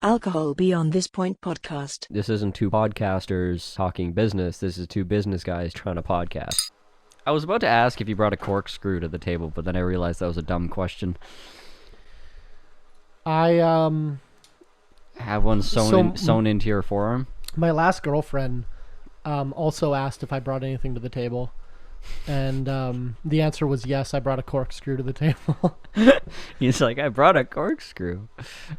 Alcohol Beyond This Point podcast. This isn't two podcasters talking business. This is two business guys trying to podcast. I was about to ask if you brought a corkscrew to the table, but then I realized that was a dumb question. I Have one sewn into your forearm? My last girlfriend also asked if I brought anything to the table. And the answer was yes, I brought a corkscrew to the table. He's like, I brought a corkscrew.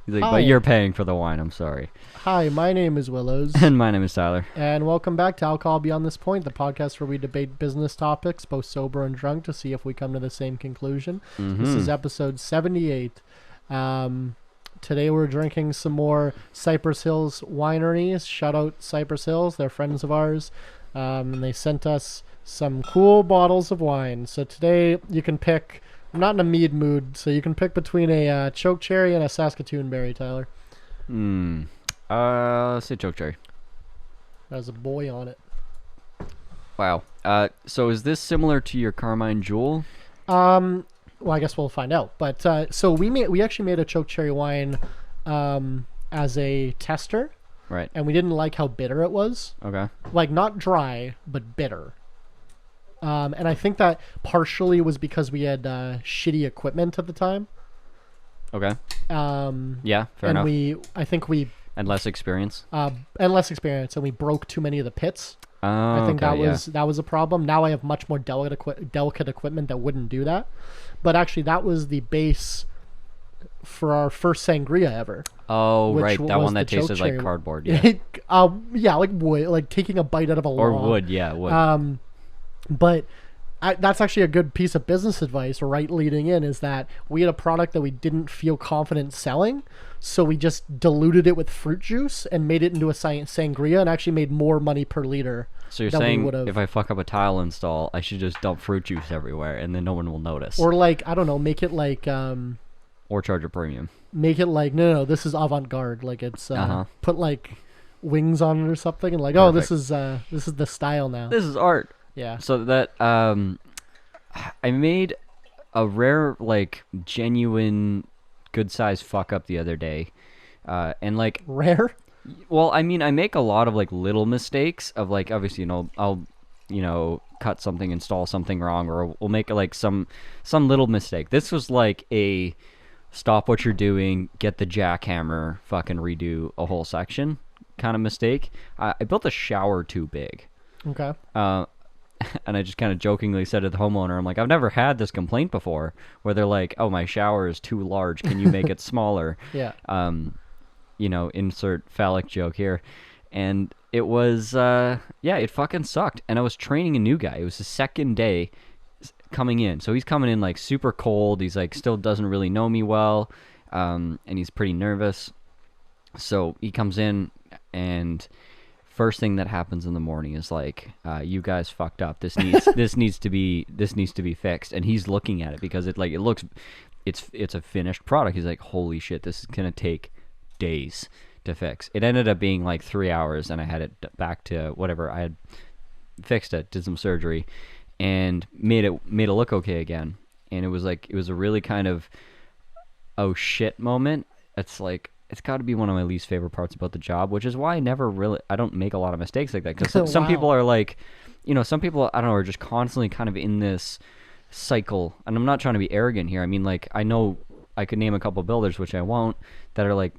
He's like, Hi. but you're paying for the wine, I'm sorry. Hi, my name is Willows. And my name is Tyler. And welcome back to Alcohol Beyond This Point, the podcast where we debate business topics, both sober and drunk, to see if we come to the same conclusion. This is episode 78. Today we're drinking some more Cypress Hills wineries. Shout out Cypress Hills, they're friends of ours. And they sent us some cool bottles of wine. So today you can pick, I'm not in a mead mood, so you can pick between a choke cherry and a Saskatoon berry, Tyler. Let's say choke cherry. There's a boy on it. Wow. So is this similar to your Carmine Jewel? Well, I guess we'll find out. But so we actually made a choke cherry wine as a tester. Right. And we didn't like how bitter it was. Okay. Like, not dry, but bitter. And I think that partially was because we had shitty equipment at the time. Okay. Yeah, fair enough. And less experience. And less experience, and we broke too many of the pits. Oh, I think okay, that was a problem. Now I have much more delicate equipment that wouldn't do that. But actually, that was the base for our first sangria ever. Oh, which right, that was one that the choke tasted like cherry. cardboard. Yeah. Yeah, like wood, like taking a bite out of a log. Or wood, yeah, wood. But that's actually a good piece of business advice, right, leading in, is that we had a product that we didn't feel confident selling, so we just diluted it with fruit juice and made it into a sangria and actually made more money per liter. So you're than we saying would've. if I fuck up a tile install, I should just dump fruit juice everywhere and then no one will notice. Or like, I don't know, make it like... Or charge a premium. Make it like, no, this is avant-garde. Like, it's... Put like wings on it or something and like, Perfect. oh, this is the style now. This is art. Yeah. So that I made a rare, like, genuine, good-sized fuck-up the other day. And, like... Rare? Well, I mean, I make a lot of, like, little mistakes of, like, obviously, I'll, cut something, install something wrong, or we'll make, like, some little mistake. This was, like, a stop what you're doing, get the jackhammer, fucking redo a whole section kind of mistake. I built a shower too big. Okay. And I just kind of jokingly said to the homeowner, I'm like, I've never had this complaint before, where they're like, oh, my shower is too large. Can you make it smaller? Yeah. Insert phallic joke here. And it was, it fucking sucked. And I was training a new guy. It was the second day coming in. So he's coming in, like, super cold. He's, like, still doesn't really know me well. And he's pretty nervous. So he comes in, and... first thing that happens in the morning is like, you guys fucked up. This needs to be fixed. And he's looking at it because it's a finished product. He's like, holy shit, this is gonna take days to fix. It ended up being like 3 hours, and I had it back to whatever. I had fixed it, did some surgery, and made it look okay again. And it was a really kind of oh shit moment. It's like, it's got to be one of my least favorite parts about the job, which is why I don't make a lot of mistakes like that. Because some people are like, some people, I don't know, are just constantly kind of in this cycle. And I'm not trying to be arrogant here. I mean, like, I know I could name a couple builders, which I won't, that are like,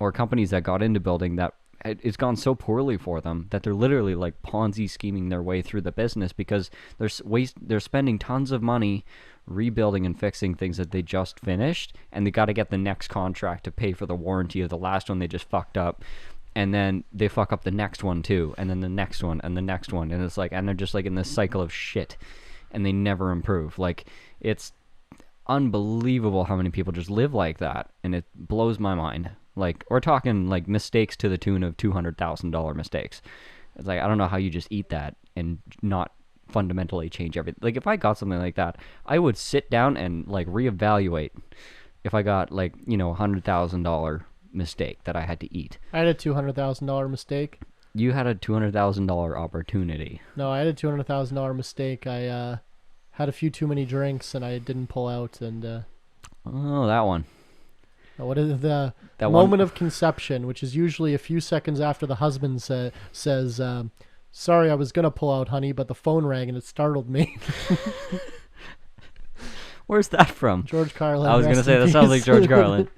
or companies that got into building that it's gone so poorly for them that they're literally like Ponzi scheming their way through the business because they're spending tons of money rebuilding and fixing things that they just finished, and they got to get the next contract to pay for the warranty of the last one they just fucked up, and then they fuck up the next one too, and then the next one and the next one, and it's like, and they're just like in this cycle of shit, and they never improve. Like, it's unbelievable how many people just live like that, and it blows my mind. Like, we're talking like mistakes to the tune of $200,000 mistakes. It's like, I don't know how you just eat that and not fundamentally change everything. Like, if I got something like that, I would sit down and like reevaluate if I got like, $100,000 mistake that I had to eat. I had a $200,000 mistake. You had a $200,000 opportunity. No, I had a $200,000 mistake. I had a few too many drinks and I didn't pull out, and oh, that one. What is the That moment one, of conception, which is usually a few seconds after the husband says, sorry, I was going to pull out, honey, but the phone rang and it startled me. where's that from? George Carlin. I was going to rest say, in that sounds like peace. George Carlin.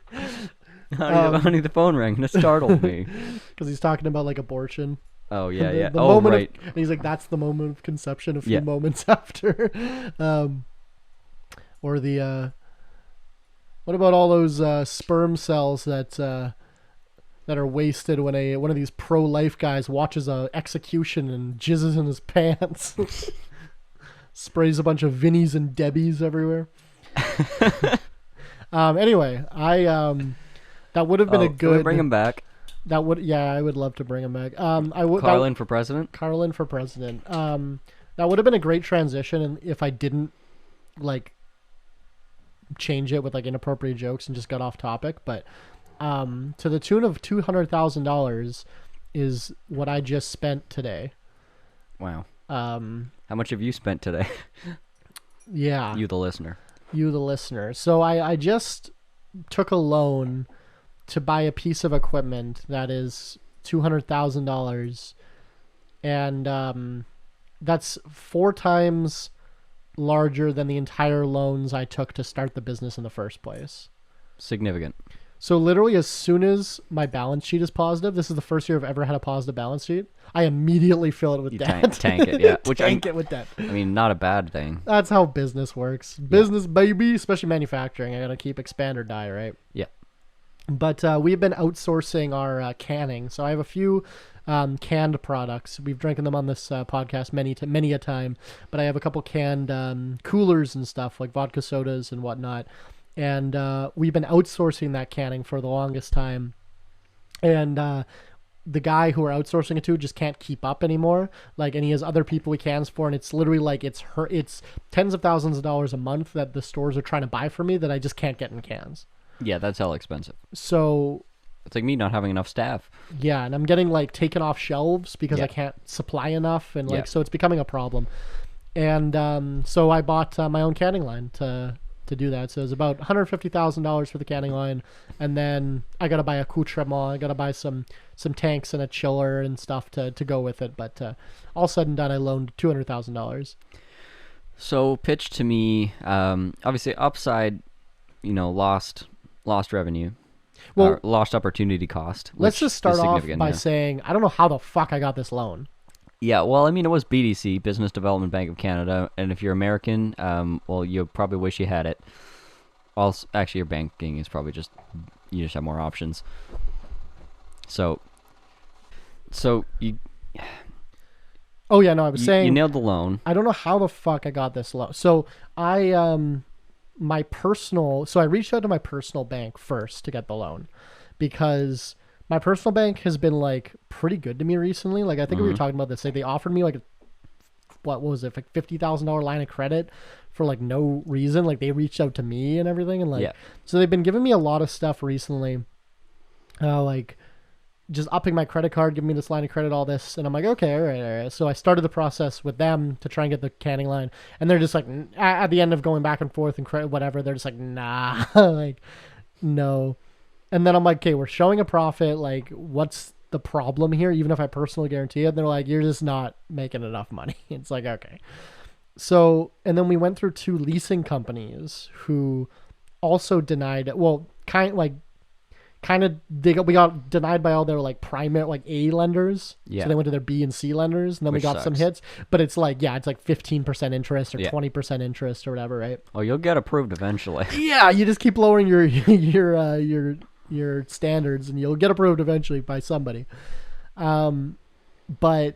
Honey, the phone rang and it startled me. Because he's talking about like abortion. Oh, yeah, The- yeah. the Oh, moment right. and he's like, that's the moment of conception a few Yeah. moments after. Or the, what about all those sperm cells that are wasted when one of these pro-life guys watches a execution and jizzes in his pants? Sprays a bunch of Vinnies and Debbies everywhere. Anyway, that would have been a Can we good. bring him back? That would, yeah, I would love to bring him back. I would. Carlin for president? Carlin for president. That would have been a great transition, and if I didn't like change it with like inappropriate jokes and just got off topic, but to the tune of $200,000 is what I just spent today. Wow. How much have you spent today? Yeah, You, the listener. you the listener. So I just took a loan to buy a piece of equipment that is $200,000, and that's 4 times larger than the entire loans I took to start the business in the first place. Significant. So literally as soon as my balance sheet is positive, this is the first year I've ever had a positive balance sheet, I immediately fill it with You debt. tank it, yeah. Which Tank it with debt. I mean, not a bad thing. That's how business works. Business, baby, especially manufacturing. I got to keep expand or die, right? Yeah. But we've been outsourcing our canning. So I have a few canned products. We've drinking them on this podcast many a time. But I have a couple canned coolers and stuff like vodka sodas and whatnot. And we've been outsourcing that canning for the longest time. And the guy who we're outsourcing it to just can't keep up anymore. Like, and he has other people he cans for, and it's literally like it's tens of thousands of dollars a month that the stores are trying to buy for me that I just can't get in cans. Yeah, that's hell expensive. So It's like me not having enough staff. yeah, and I'm getting like taken off shelves because Yeah. I can't supply enough, and like Yeah. so it's becoming a problem. And so I bought my own canning line to do that. So it's about $150,000 for the canning line, and then I gotta buy accoutrement. I gotta buy some tanks and a chiller and stuff to go with it. But all said and done, I loaned $200,000. So pitch to me, obviously upside, lost revenue. Well, Lost opportunity cost. let's which just start is off significant, by yeah. saying I don't know how the fuck I got this loan. Yeah, well, I mean, it was BDC, Business Development Bank of Canada, and if you're American, well, you probably wish you had it. Also, actually, your banking is probably you just have more options. So you Oh yeah, no, I was saying you nailed the loan. I don't know how the fuck I got this loan. So I reached out to my personal bank first to get the loan because my personal bank has been like pretty good to me recently. Like I think we were talking about this. Like they offered me like what was it, like $50,000 line of credit for like no reason. Like they reached out to me and everything, and like Yeah. so they've been giving me a lot of stuff recently. Like just upping my credit card, giving me this line of credit, all this. And I'm like, okay, all right. So I started the process with them to try and get the canning line. And they're just like, at the end of going back and forth and credit, whatever, they're just like, nah, like, no. And then I'm like, okay, we're showing a profit. Like, what's the problem here? Even if I personally guarantee it. And they're like, you're just not making enough money. It's like, okay. So, and then we went through 2 leasing companies who also denied it. Well, we got denied by all their like primary like A lenders. Yeah. So they went to their B and C lenders, and then Which we got some sucks. hits. But it's like, yeah, it's like 15% interest or Yeah. 20% interest or whatever, right? Oh, you'll get approved eventually. Yeah, you just keep lowering your standards, and you'll get approved eventually by somebody. But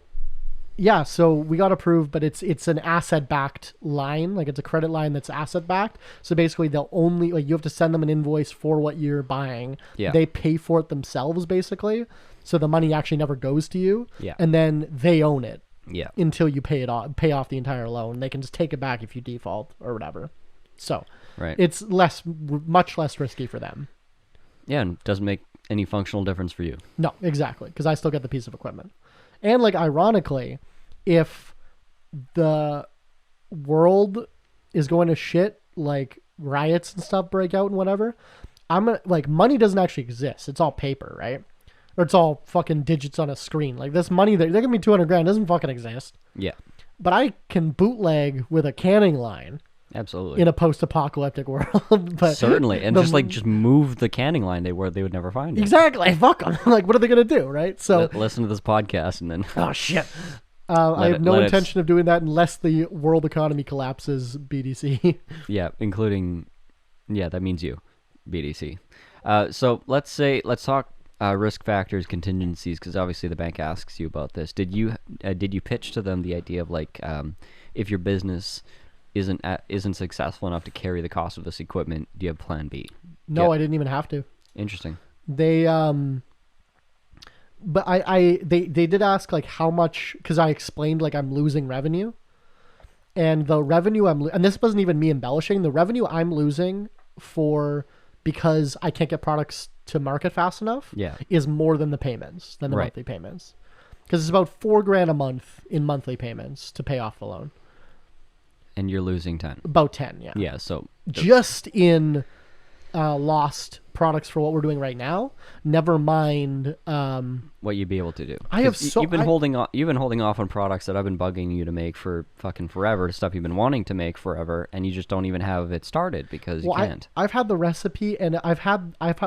yeah, so we got approved, but it's an asset-backed line. Like it's a credit line that's asset-backed. So basically they'll only, like you have to send them an invoice for what you're buying. Yeah. They pay for it themselves basically. So the money actually never goes to you. Yeah. And then they own it Yeah. until you pay off the entire loan. They can just take it back if you default or whatever. So Right. it's much less risky for them. Yeah, and doesn't make any functional difference for you. No, exactly, because I still get the piece of equipment. And like ironically, if the world is going to shit, like riots and stuff break out and whatever, like money doesn't actually exist. It's all paper, right? Or it's all fucking digits on a screen. Like this money, they're giving me $200,000 doesn't fucking exist. Yeah. But I can bootleg with a canning line. Absolutely. In a post-apocalyptic world. But certainly. And just move the canning line they would never find it. Exactly. Fuck them. Like, what are they going to do, right? So listen to this podcast and then... Oh, shit. I have no intention of doing that unless the world economy collapses, BDC. Yeah, including... Yeah, that means you, BDC. So let's talk risk factors, contingencies, because obviously the bank asks you about this. Did you pitch to them the idea of like, if your business isn't successful enough to carry the cost of this equipment, do you have plan B? No, I didn't even have to. Interesting. They but they did ask like how much, because I explained like I'm losing revenue, and the revenue and this wasn't even me embellishing, the revenue I'm losing because I can't get products to market fast enough is more than the payments, than the monthly payments, because it's about $4,000 a month in monthly payments to pay off the loan. And you're losing 10. About 10, yeah. Yeah, so... Just in lost products for what we're doing right now, never mind... what you'd be able to do. You've been holding off on products that I've been bugging you to make for fucking forever, stuff you've been wanting to make forever, and you just don't even have it started because you can't. I've had the recipe, and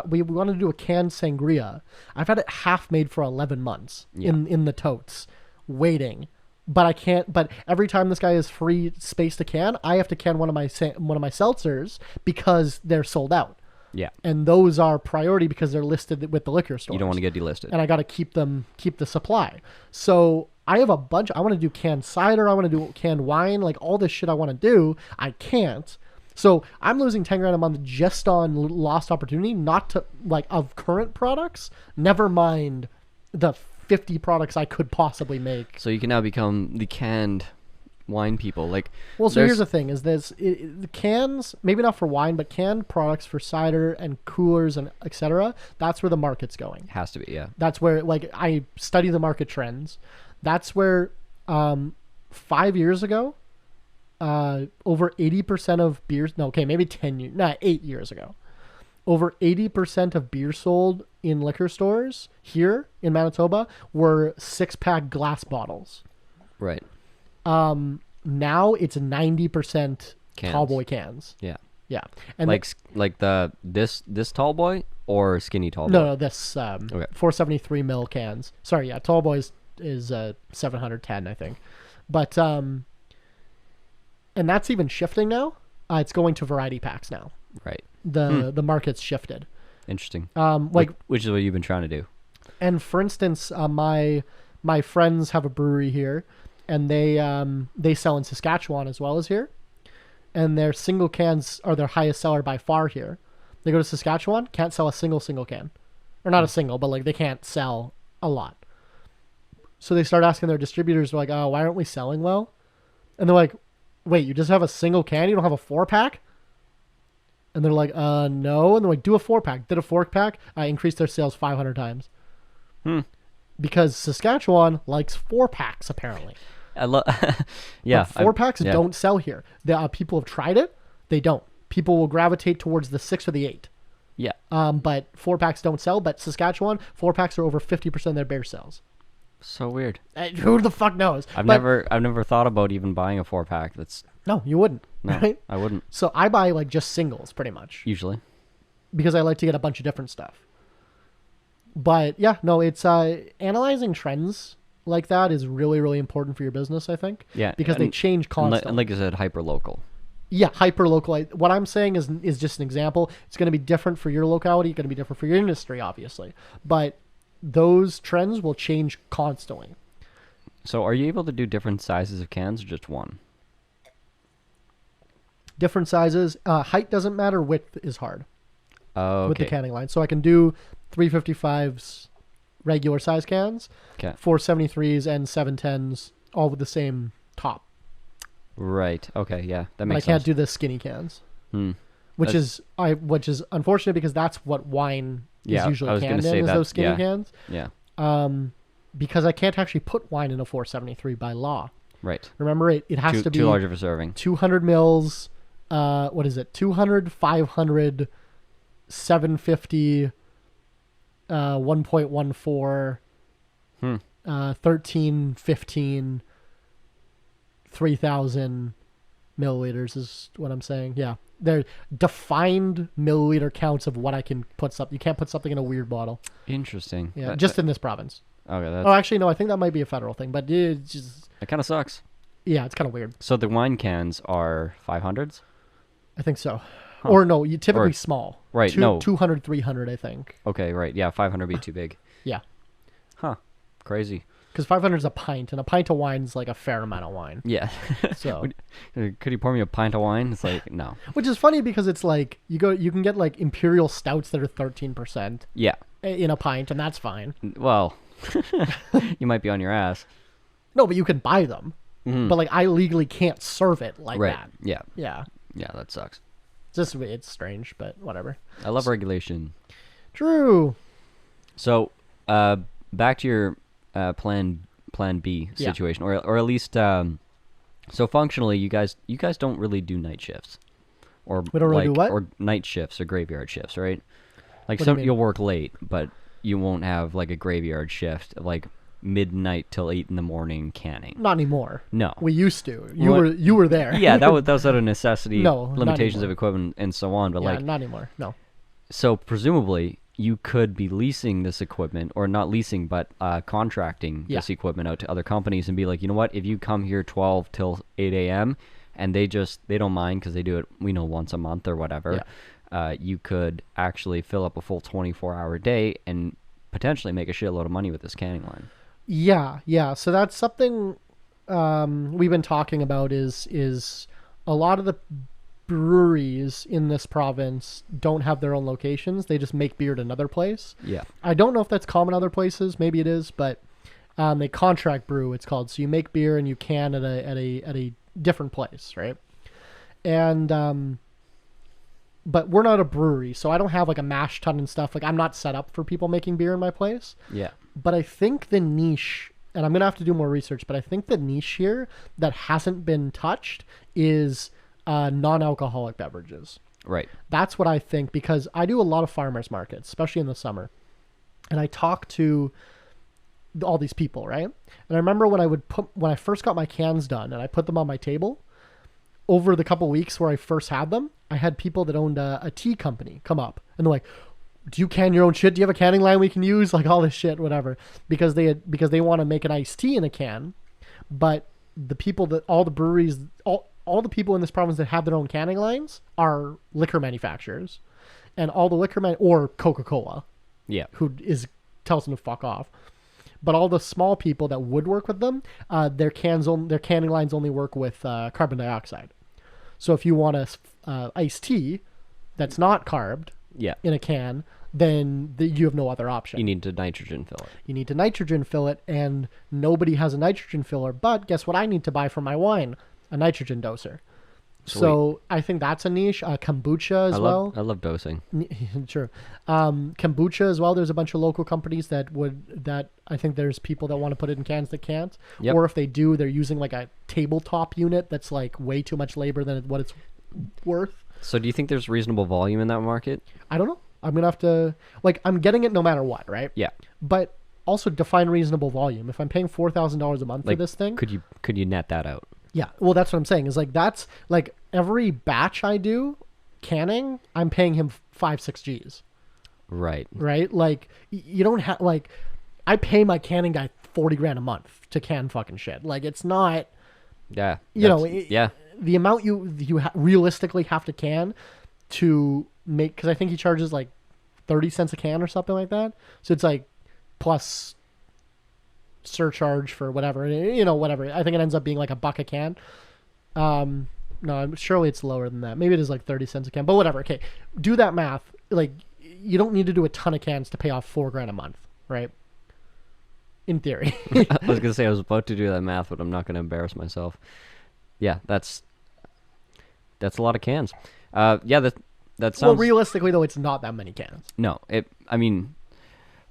we wanted to do a canned sangria. I've had it half made for 11 months in the totes, waiting. But I can't. But every time this guy has free space to can, I have to can one of my seltzers because they're sold out. Yeah, and those are priority because they're listed with the liquor stores. You don't want to get delisted, and I got to keep the supply. So I have a bunch. I want to do canned cider. I want to do canned wine. Like all this shit I want to do, I can't. So I'm losing $10,000 a month just on lost opportunity, not to like of current products. Never mind the 50 products I could possibly make. So you can now become the canned wine people. Like, well, so here's the thing: is the cans, maybe not for wine, but canned products for cider and coolers and etc. That's where the market's going. Has to be, yeah. That's where, like, I study the market trends. That's where 5 years ago, over 80% of beers. No, okay, maybe 8 years ago. Over 80% of beer sold in liquor stores here in Manitoba were 6-pack glass bottles. Right. Now it's 90% tall boy cans. Yeah. Yeah. And like this tall boy or skinny tall boy? No, this 473 ml cans. Sorry, yeah, tall boy is 710, I think. But and that's even shifting now. It's going to variety packs now. Right. The market's shifted. Interesting. Which is what you've been trying to do. And for instance, my friends have a brewery here, and they sell in Saskatchewan as well as here, and their single cans are their highest seller by far here. They go to Saskatchewan, can't sell a single can, or not a single, but like they can't sell a lot. So they start asking their distributors, they're like, "Oh, why aren't we selling well?" And they're like, "Wait, you just have a single can? You don't have a 4-pack?" And they're like, no. And they're like, do a 4-pack. Did a 4-pack. I increased their sales 500 times. Because Saskatchewan likes 4-packs, apparently. I love... Yeah. 4-packs don't sell here. People have tried it. They don't. People will gravitate towards the 6 or the 8. Yeah. But 4-packs don't sell. But Saskatchewan, 4-packs are over 50% of their beer sales. So weird. Who the fuck knows? I've never thought about even buying a 4-pack. That's... No, you wouldn't. No, right? I wouldn't. So I buy like just singles pretty much. Usually. Because I like to get a bunch of different stuff. But yeah, no, it's analyzing trends like that is really, really important for your business, I think. Yeah. Because they change constantly. And like I said, hyper-local. Yeah, hyper-local. What I'm saying is just an example. It's going to be different for your locality. It's going to be different for your industry, obviously. But those trends will change constantly. So are you able to do different sizes of cans or just one? Different sizes. Height doesn't matter. Width is hard. Oh, okay. With the canning line. So I can do 355s regular size cans, 473s and 710s, all with the same top. Right. Okay. Yeah, that makes sense. I can't do the skinny cans, which is unfortunate because that's what wine is usually canned in, is those skinny cans. Yeah. Because I can't actually put wine in a 473 by law. Right. Remember, it has to be too large of a serving. 200 mils. What is it? 200, 500, 750, 1.14, 13, 15, 3,000 milliliters is what I'm saying. Yeah. They're defined milliliter counts of what I can put something. You can't put something in a weird bottle. Interesting. Yeah, just in this province. Okay. Oh, actually, no. I think that might be a federal thing, but it's just... It kind of sucks. Yeah, it's kind of weird. So the wine cans are 500s? I think so. Huh. Or no, you typically small. Right, no. 200, 300, I think. Okay, right. Yeah, 500 would be too big. Yeah. Huh. Crazy. Because 500 is a pint, and a pint of wine is like a fair amount of wine. Yeah. So, could you pour me a pint of wine? It's like, no. which is funny because it's like you can get like imperial stouts that are 13% Yeah. in a pint, and that's fine. Well, you might be on your ass. No, but you can buy them. Mhm. But like I legally can't serve it like Right. that. Yeah. Yeah. Yeah, that sucks. It's strange, but whatever. I love regulation. True. So, back to your plan B Yeah. situation, or at least, so functionally, you guys don't really do night shifts, or We don't really do what? or night shifts or graveyard shifts, right? Like What do you mean? you'll work late, but you won't have like a graveyard shift, like midnight till 8 in the morning canning. Not anymore. No. We used to. What? You were there. Yeah, that was out of necessity, No, not limitations of anymore. equipment and so on. But Yeah, like, not anymore. No. so presumably you could be leasing this equipment, or not leasing, but contracting Yeah. this equipment out to other companies and be like, you know what, if you come here 12 till 8 a.m. and they don't mind because they do it, once a month or whatever, you could actually fill up a full 24-hour day and potentially make a shitload of money with this canning line. Yeah. So that's something we've been talking about is a lot of the breweries in this province don't have their own locations. They just make beer at another place. Yeah. I don't know if that's common other places. Maybe it is, but they contract brew, it's called. So you make beer and you can at a different place, right? And but we're not a brewery, so I don't have like a mash tun and stuff. Like I'm not set up for people making beer in my place. Yeah. But I think the niche, and I'm going to have to do more research, but I think the niche here that hasn't been touched is non-alcoholic beverages. Right. That's what I think, because I do a lot of farmers markets, especially in the summer. And I talk to all these people, right? And I remember when I first got my cans done and I put them on my table, over the couple weeks where I first had them, I had people that owned a tea company come up and they're like, do you can your own shit? Do you have a canning line we can use? Like all this shit, whatever. Because they want to make an iced tea in a can. But the people that all the breweries, all the people in this province that have their own canning lines are liquor manufacturers. And all the or Coca-Cola. Yeah. Who tells them to fuck off. But all the small people that would work with them, their canning lines only work with carbon dioxide. So if you want a iced tea that's not carbed, in a can, then you have no other option. You need to nitrogen fill it. You need to nitrogen fill it, and nobody has a nitrogen filler. But guess what I need to buy for my wine? A nitrogen doser. Sweet. So I think that's a niche. Kombucha as well. I love dosing. Sure. Kombucha as well. There's a bunch of local companies that I think there's people that want to put it in cans that can't. Yep. Or if they do, they're using like a tabletop unit that's like way too much labor than what it's worth. So do you think there's reasonable volume in that market? I don't know. I'm going to have to... Like, I'm getting it no matter what, right? Yeah. But also define reasonable volume. If I'm paying $4,000 a month for this thing... Could you net that out? Yeah. Well, that's what I'm saying. Is like, that's... Like, every batch I do, canning, I'm paying him 5-6 Gs. Right. Right? Like, you don't have... Like, I pay my canning guy $40,000 a month to can fucking shit. Like, it's not... Yeah. Yeah. The amount you realistically have to can to make, because I think he charges like 30 cents a can or something like that. So it's like plus surcharge for whatever, whatever. I think it ends up being like $1 a can. No, surely it's lower than that. Maybe it is like 30 cents a can, but whatever. Okay. Do that math. Like, you don't need to do a ton of cans to pay off $4,000 a month, right? In theory. I was going to say I was about to do that math, but I'm not going to embarrass myself. Yeah, that's a lot of cans. That sounds... Well, realistically, though, it's not that many cans. No, I mean,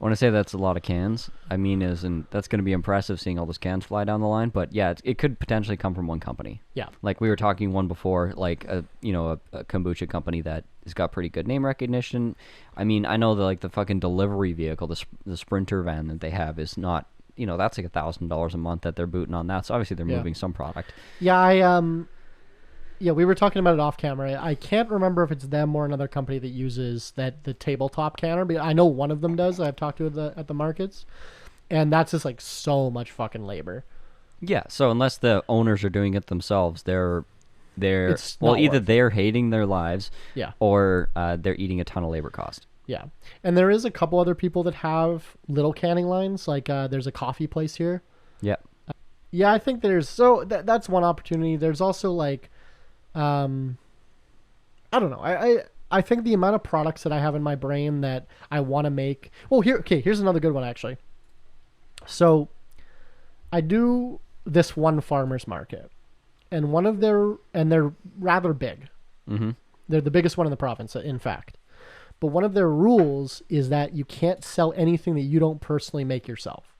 When I say that's a lot of cans, I mean that's going to be impressive seeing all those cans fly down the line. But yeah, it could potentially come from one company. Yeah. Like we were talking one before, like a kombucha company that has got pretty good name recognition. I mean, I know the fucking delivery vehicle, the Sprinter van that they have is not, that's like $1,000 a month that they're booting on that. So obviously they're moving some product. Yeah, we were talking about it off camera. I can't remember if it's them or another company that uses the tabletop canner, but I know one of them does. I've talked to at the markets, and that's just like so much fucking labor. Yeah. So unless the owners are doing it themselves, either worth they're hating their lives, yeah, or they're eating a ton of labor cost. Yeah, and there is a couple other people that have little canning lines. Like there's a coffee place here. Yeah. Yeah, I think that's one opportunity. There's also like. I don't know. I think the amount of products that I have in my brain that I want to make. Well, here's another good one actually. So, I do this one farmer's market, and they're rather big. Mm-hmm. They're the biggest one in the province, in fact. But one of their rules is that you can't sell anything that you don't personally make yourself.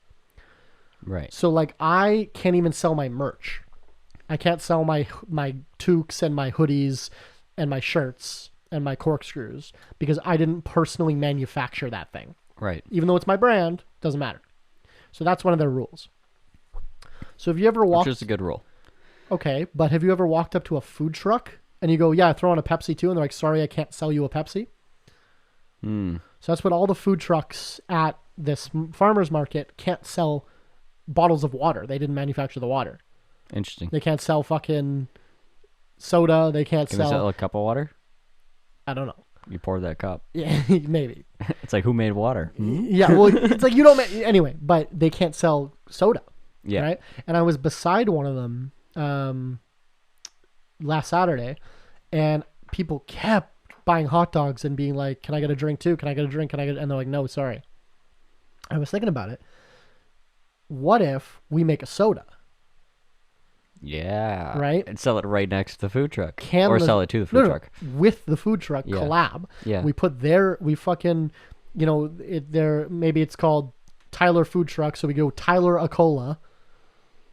Right. So, like, I can't even sell my merch. I can't sell my toques and my hoodies and my shirts and my corkscrews because I didn't personally manufacture that thing. Right. Even though it's my brand, doesn't matter. So that's one of their rules. So have you ever walked... Which is a good rule. Okay, but have you ever walked up to a food truck and you go, yeah, throw on a Pepsi too, and they're like, sorry, I can't sell you a Pepsi? Hmm. So that's what all the food trucks at this farmer's market can't sell bottles of water. They didn't manufacture the water. Interesting. They can't sell fucking soda. They can't Can they sell a cup of water? I don't know. You pour that cup. Yeah, maybe. It's like, who made water? Hmm? Yeah, well, it's like you don't... Anyway, but they can't sell soda. Yeah. Right? And I was beside one of them last Saturday, and people kept buying hot dogs and being like, can I get a drink too? Can I get a drink? And they're like, no, sorry. I was thinking about it. What if we make a soda? Yeah. Right? And sell it right next to the food truck. Sell it to the food truck. With the food truck Yeah. collab. Yeah. We fucking, maybe it's called Tyler Food Truck, so we go Tyler a Cola.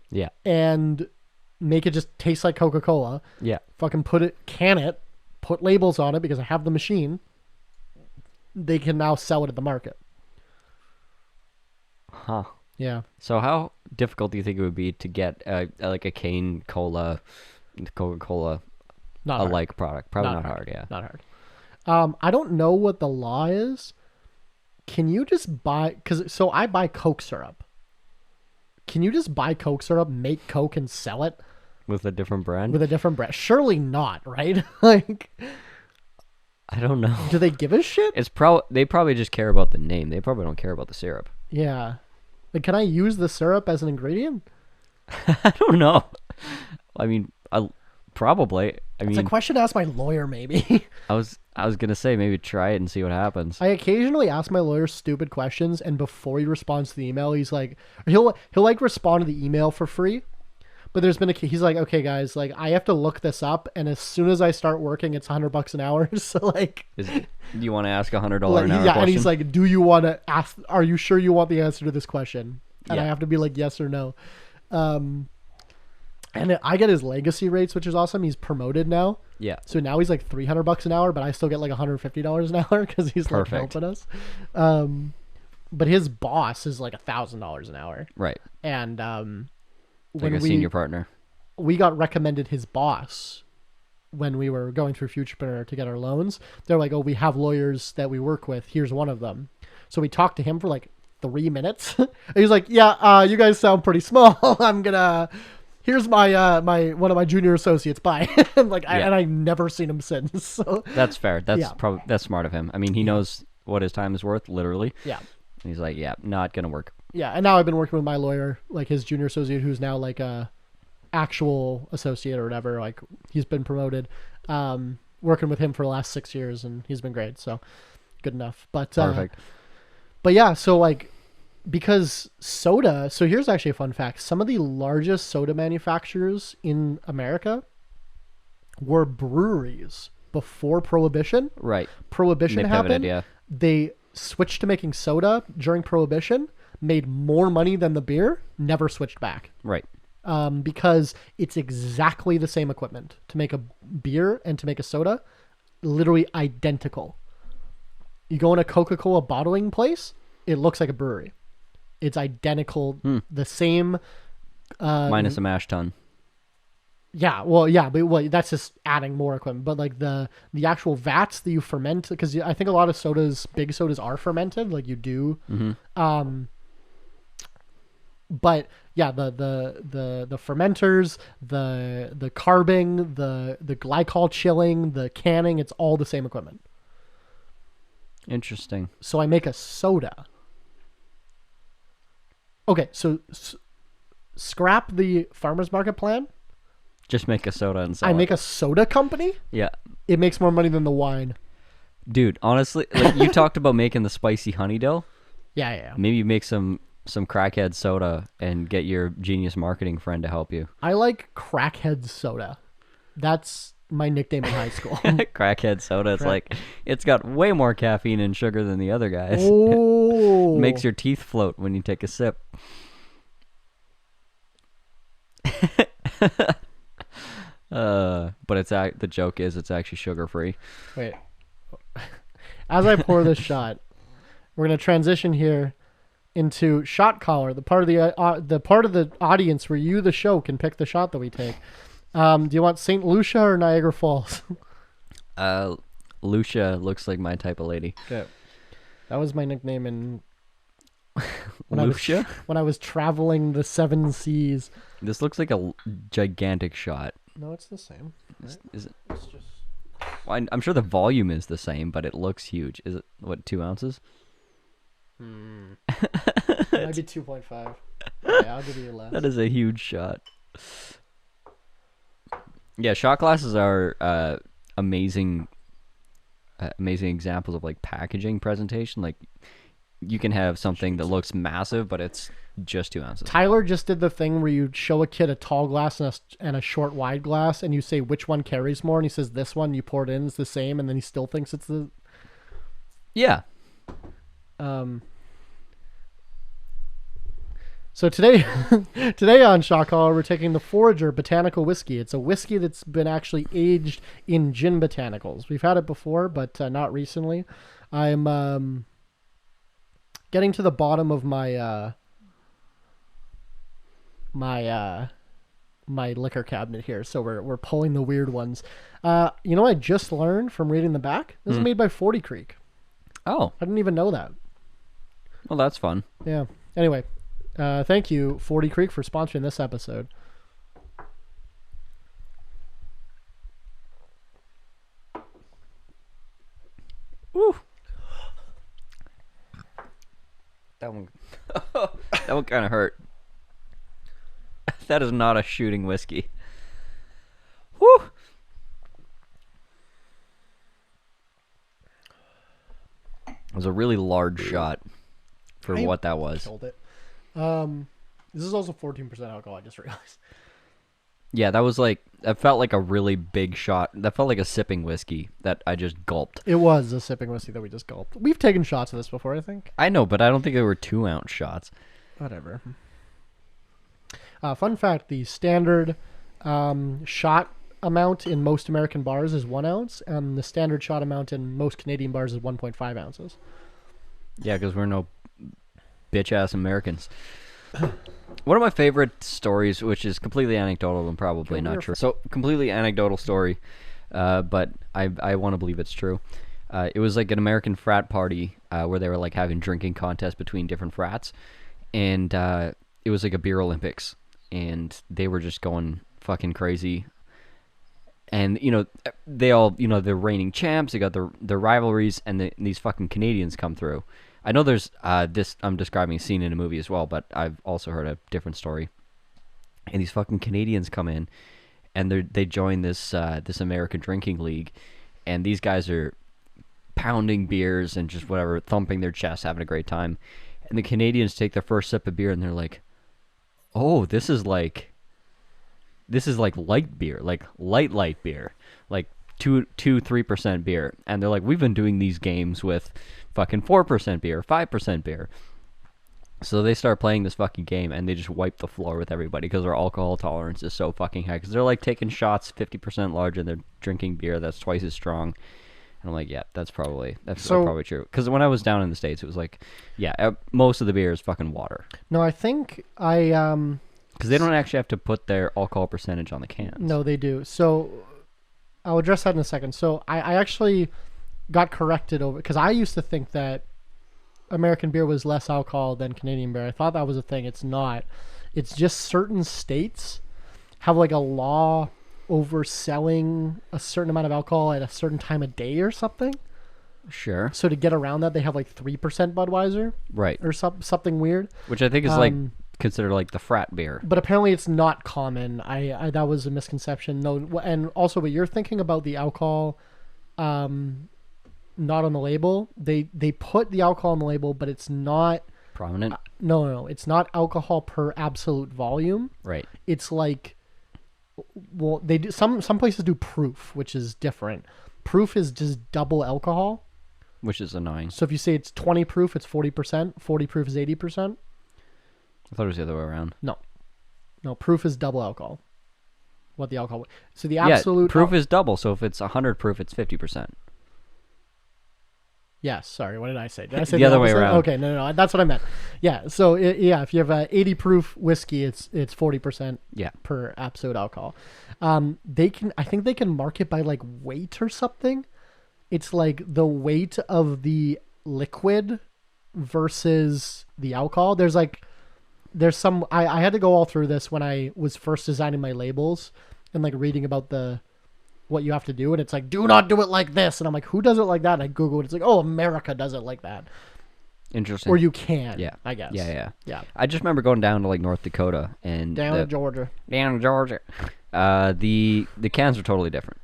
Yeah. And make it just taste like Coca-Cola. Yeah. Fucking can it, put labels on it because I have the machine. They can now sell it at the market. Huh. Yeah. So how difficult do you think it would be to get like a cane cola, Coca-Cola, Not hard. like product? Probably not hard. Yeah. Not hard. I don't know what the law is. Can you just buy... So I buy Coke syrup. Can you just buy Coke syrup, make Coke, and sell it? With a different brand? With a different brand? Surely not, right? Like... I don't know. Do they give a shit? They probably just care about the name. They probably don't care about the syrup. Yeah. Like, can I use the syrup as an ingredient? I don't know. I mean, probably. It's a question to ask my lawyer, maybe. I was gonna say maybe try it and see what happens. I occasionally ask my lawyer stupid questions, and before he responds to the email, he's like, he'll like respond to the email for free. But there's been he's like, okay, guys, like I have to look this up, and as soon as I start working, it's $100 an hour. So like, do you want to ask $100 an hour yeah, question? and he's like, do you want to ask? Are you sure you want the answer to this question? And Yeah. I have to be like, yes or no. And I get his legacy rates, which is awesome. He's promoted now. Yeah. So now he's like $300 an hour, but I still get like $150 an hour because he's like Perfect. helping us. But his boss is like $1,000 an hour. Right. And Like a senior partner. we got recommended his boss when we were going through Futurepreneur to get our loans. They're like, oh, we have lawyers that we work with. Here's one of them. So we talked to him for like 3 minutes. He's like, yeah, you guys sound pretty small. Here's my one of my junior associates. Bye. And I've never seen him since. So That's fair. That's Yeah. that's smart of him. I mean, he knows what his time is worth, literally. yeah. He's like, yeah, not gonna work. Yeah, and now I've been working with my lawyer, like his junior associate, who's now like a actual associate or whatever. Like he's been promoted. Working with him for the last 6 years, and he's been great. So good enough. But Perfect. But yeah, so like because soda. So here's actually a fun fact: some of the largest soda manufacturers in America were breweries before Prohibition. Right. Prohibition They happened. pivoted, yeah. They switched to making soda during Prohibition, made more money than the beer, never switched back. Right. Because it's exactly the same equipment to make a beer and to make a soda, literally identical. You go in a Coca-Cola bottling place, it looks like a brewery. It's identical, the same. Minus a mash tun. Yeah, but that's just adding more equipment. But like the actual vats that you ferment, because I think a lot of sodas, big sodas, are fermented. Like you do. But yeah, the fermenters, the carbing, the glycol chilling, the canning, it's all the same equipment. Interesting. So I make a soda. Okay, so scrap the farmer's market plan. Just make a soda and sell I it. make a soda company. Yeah. It makes more money than the wine. Dude, honestly, like you talked about making the spicy honey dough. Yeah. Maybe you make some crackhead soda and get your genius marketing friend to help you. I like crackhead soda. That's my nickname in high school. Crackhead soda. It's like, it's got way more caffeine and sugar than the other guys. Oh. Makes your teeth float when you take a sip. But the joke is it's actually sugar free. Wait. As I pour this shot, we're gonna transition here into shot caller, the part of the audience where you, the show, can pick the shot that we take. Do you want St. Lucia or Niagara Falls? Lucia looks like my type of lady. Okay. That was my nickname in Lucia? when I was traveling the 7 seas. This looks like a gigantic shot. No, it's the same. Right? Is it? It's just... Well, I'm sure the volume is the same, but it looks huge. Is it, what, 2 ounces? Might be 2.5. Yeah, I'll give you less. That is a huge shot. Yeah, shot glasses are amazing examples of like packaging presentation. Like you can have something that looks massive, but it's just 2 ounces. Tyler just did the thing where you show a kid a tall glass and a short wide glass, and you say which one carries more, and he says this one. You pour it in, it's the same, and then he still thinks it's the. Yeah. So today on Shot Caller, we're taking the Forager Botanical Whiskey. It's a whiskey that's been actually aged in gin botanicals. We've had it before, but not recently. I'm getting to the bottom of my my liquor cabinet here, so we're pulling the weird ones. You know what I just learned from reading the back? This is made by 40 Creek. Oh. I didn't even know that. Well, that's fun. Yeah. Anyway, thank you, 40 Creek, for sponsoring this episode. Woo. That one kind of hurt. That is not a shooting whiskey. Woo. It was a really large shot for what that was. Killed it. This is also 14% alcohol, I just realized. Yeah, that felt like a really big shot. That felt like a sipping whiskey that I just gulped. It was a sipping whiskey that we just gulped. We've taken shots of this before, I think. I know, but I don't think they were 2 ounce shots. Whatever. Fun fact, the standard shot amount in most American bars is 1 ounce, and the standard shot amount in most Canadian bars is 1.5 ounces. Yeah, because we're no bitch-ass Americans. One of my favorite stories, which is completely anecdotal and probably not true. So, completely anecdotal story, but I want to believe it's true. It was like an American frat party where they were like having drinking contests between different frats, and it was like a beer Olympics, and they were just going fucking crazy. And, you know, they all, you know, they're reigning champs, they got their rivalries, and these fucking Canadians come through. I know there's this, I'm describing a scene in a movie as well, but I've also heard a different story. And these fucking Canadians come in, and they join this American drinking league, and these guys are pounding beers and just whatever, thumping their chests, having a great time. And the Canadians take their first sip of beer, and they're like, oh, this is like light beer, like light beer. Like, 3% beer, and they're like, we've been doing these games with fucking 4% beer, 5% beer. So they start playing this fucking game, and they just wipe the floor with everybody because their alcohol tolerance is so fucking high. Because they're like taking shots 50% larger, and they're drinking beer that's twice as strong. And I'm like, yeah, that's probably true. Because when I was down in the States, it was like, yeah, most of the beer is fucking water. No, I think because they don't actually have to put their alcohol percentage on the cans. No, they do. So I'll address that in a second. So I actually got corrected over, because I used to think that American beer was less alcohol than Canadian beer. I thought that was a thing. It's not. It's just certain states have like a law over selling a certain amount of alcohol at a certain time of day or something. Sure. So to get around that, they have like 3% Budweiser. Right. Or something weird. Which I think is like considered like the frat beer. But apparently it's not common. I that was a misconception. No, and also, but you're thinking about the alcohol not on the label. They put the alcohol on the label, but it's not prominent. No, it's not alcohol per absolute volume. Right. It's like, well, they do some places do proof, which is different. Proof is just double alcohol, which is annoying. So if you say it's 20 proof, it's 40%. 40 proof is 80%. I thought it was the other way around. No, proof is double alcohol. What the alcohol? So the absolute proof is double. So if it's 100 proof, it's 50%. Yes, sorry. What did I say? Did I say the other way around? Okay, no, that's what I meant. Yeah, so if you have a 80 proof whiskey, it's 40% per absolute alcohol. I think they can mark it by like weight or something. It's like the weight of the liquid versus the alcohol. There's some I had to go all through this when I was first designing my labels and like reading about what you have to do, and it's like, do not do it like this, and I'm like, who does it like that? And I Google it. It's like, oh, America does it like that. Interesting. Or you can, yeah, I guess. Yeah. Yeah. I just remember going down to like North Dakota and Down to Georgia. The cans are totally different.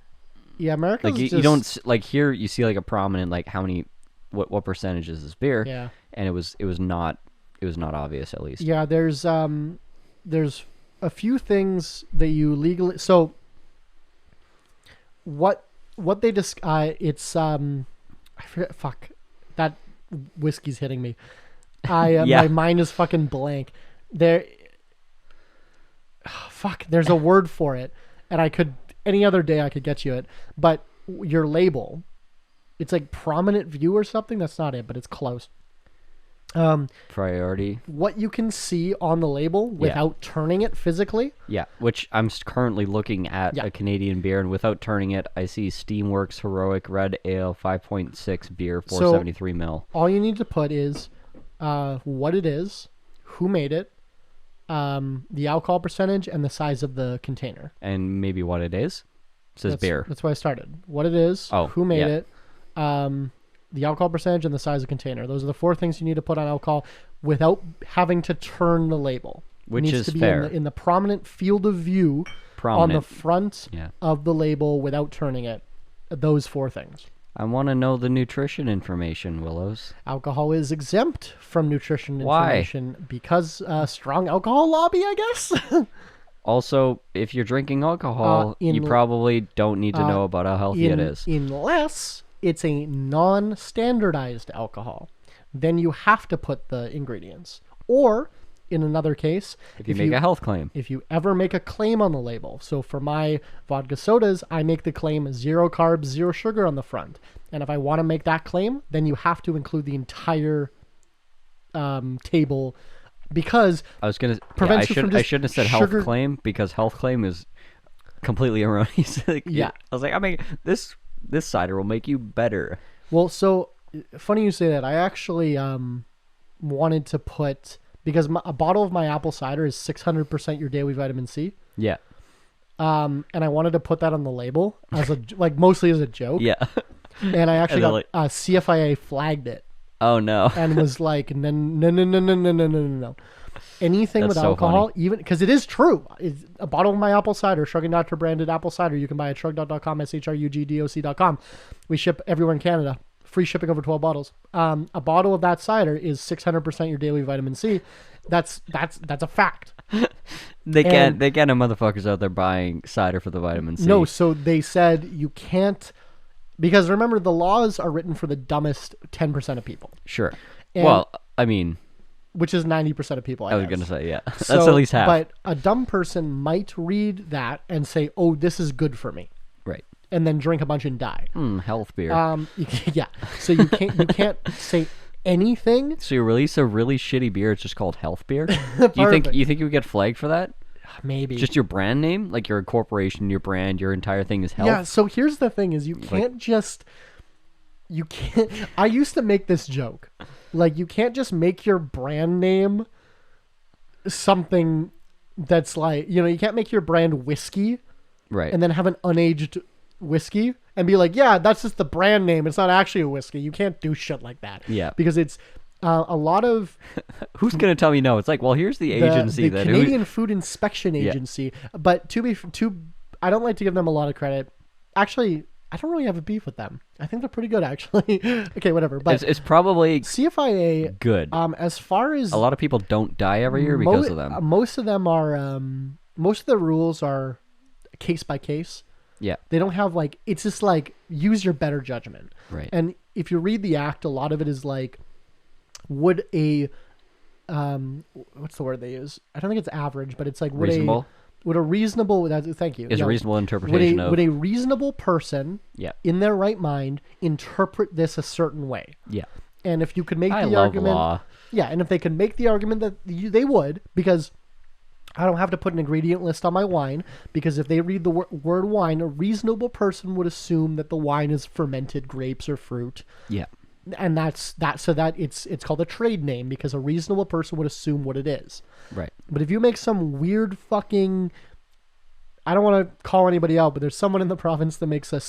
Yeah, America's like you don't like here. You see like a prominent like how many what percentage is this beer? Yeah, and it was not obvious, at least. Yeah, there's a few things that you legally what they it's I forget, fuck, that whiskey's hitting me. My mind is fucking blank. There's a word for it, and any other day I could get you it, but your label, it's like prominent view or something. That's not it, but it's close. Priority. What you can see on the label without turning it physically. Yeah, which I'm currently looking at a Canadian beer, and without turning it, I see Steamworks Heroic Red Ale 5.6 beer, 473 ml. All you need to put is what it is, who made it, the alcohol percentage, and the size of the container. And maybe what it is. It says beer. That's why I started. What it is, who made it, the alcohol percentage, and the size of container. Those are the 4 things you need to put on alcohol without having to turn the label. Which is to be fair. in the prominent field of view on the front of the label without turning it. Those 4 things. I want to know the nutrition information, Willows. Alcohol is exempt from nutrition information. Why? Because strong alcohol lobby, I guess. Also, if you're drinking alcohol, you probably don't need to know about how healthy it is. Unless it's a non-standardized alcohol, then you have to put the ingredients. Or, in another case, if you make a health claim. If you ever make a claim on the label. So for my vodka sodas, I make the claim 0 carbs, 0 sugar on the front. And if I want to make that claim, then you have to include the entire table, because I was gonna. I shouldn't have said health claim, because health claim is completely erroneous. I was like, I mean, this cider will make you better. Well, so funny you say that. I actually wanted to put, because a bottle of my apple cider is 600% your daily vitamin C. Yeah. And I wanted to put that on the label as mostly as a joke. Yeah. And I actually got CFIA flagged it. Oh no. And was like, no. Anything with alcohol, even because it is true. It's a bottle of my apple cider, Shrugging Doctor branded apple cider. You can buy at shrugdot.com, shrugdoc.com. We ship everywhere in Canada. free shipping over 12 bottles. A bottle of that cider is 600% your daily vitamin C. That's a fact. They can't have motherfuckers out there buying cider for the vitamin C. No, so they said you can't, because remember, the laws are written for the dumbest 10% of people. Sure. And- well, I mean, which is 90% of people. I was going to say, yeah. That's So, at least half. But a dumb person might read that and say, "Oh, this is good for me," Right. and then drink a bunch and die. Health beer. Yeah. So you can't say anything. So you release a really shitty beer. It's just called health beer. You think you would get flagged for that? Maybe. Just your brand name, like your corporation, your brand, your entire thing is health. Yeah. So here's the thing: is you can't just. You can't. I used to make this joke, like you can't just make your brand name something that's like, you can't make your brand whiskey, Right. and then have an unaged whiskey and be like, yeah, that's just the brand name. It's not actually a whiskey. You can't do shit like that. Yeah. Because it's a lot of Who's gonna tell me no? It's like, well, here's the agency the that Canadian Food Inspection Agency. But I don't like to give them a lot of credit. Actually, I don't really have a beef with them. I think they're pretty good, actually. Okay, whatever. But it's probably CFIA, good. as far as A lot of people don't die every year because of them. Most of them are. Most of the rules are case by case. Yeah. They don't have like, it's just like, use your better judgment. Right. And if you read the act, a lot of it is like, would a what's the word they use? I don't think it's average, but it's like Reasonable? Would a reasonable thank you. Is a reasonable interpretation of... Would a reasonable person Yeah. in their right mind interpret this a certain way? Yeah. And if you could make I the love argument, law. yeah, and if they could make the argument that they would, because I don't have to put an ingredient list on my wine, because if they read the word wine, a reasonable person would assume that the wine is fermented grapes or fruit. Yeah. And that's that. So that it's called a trade name, because a reasonable person would assume what it is. Right. But if you make some weird fucking, I don't want to call anybody out, but there's someone in the province that makes a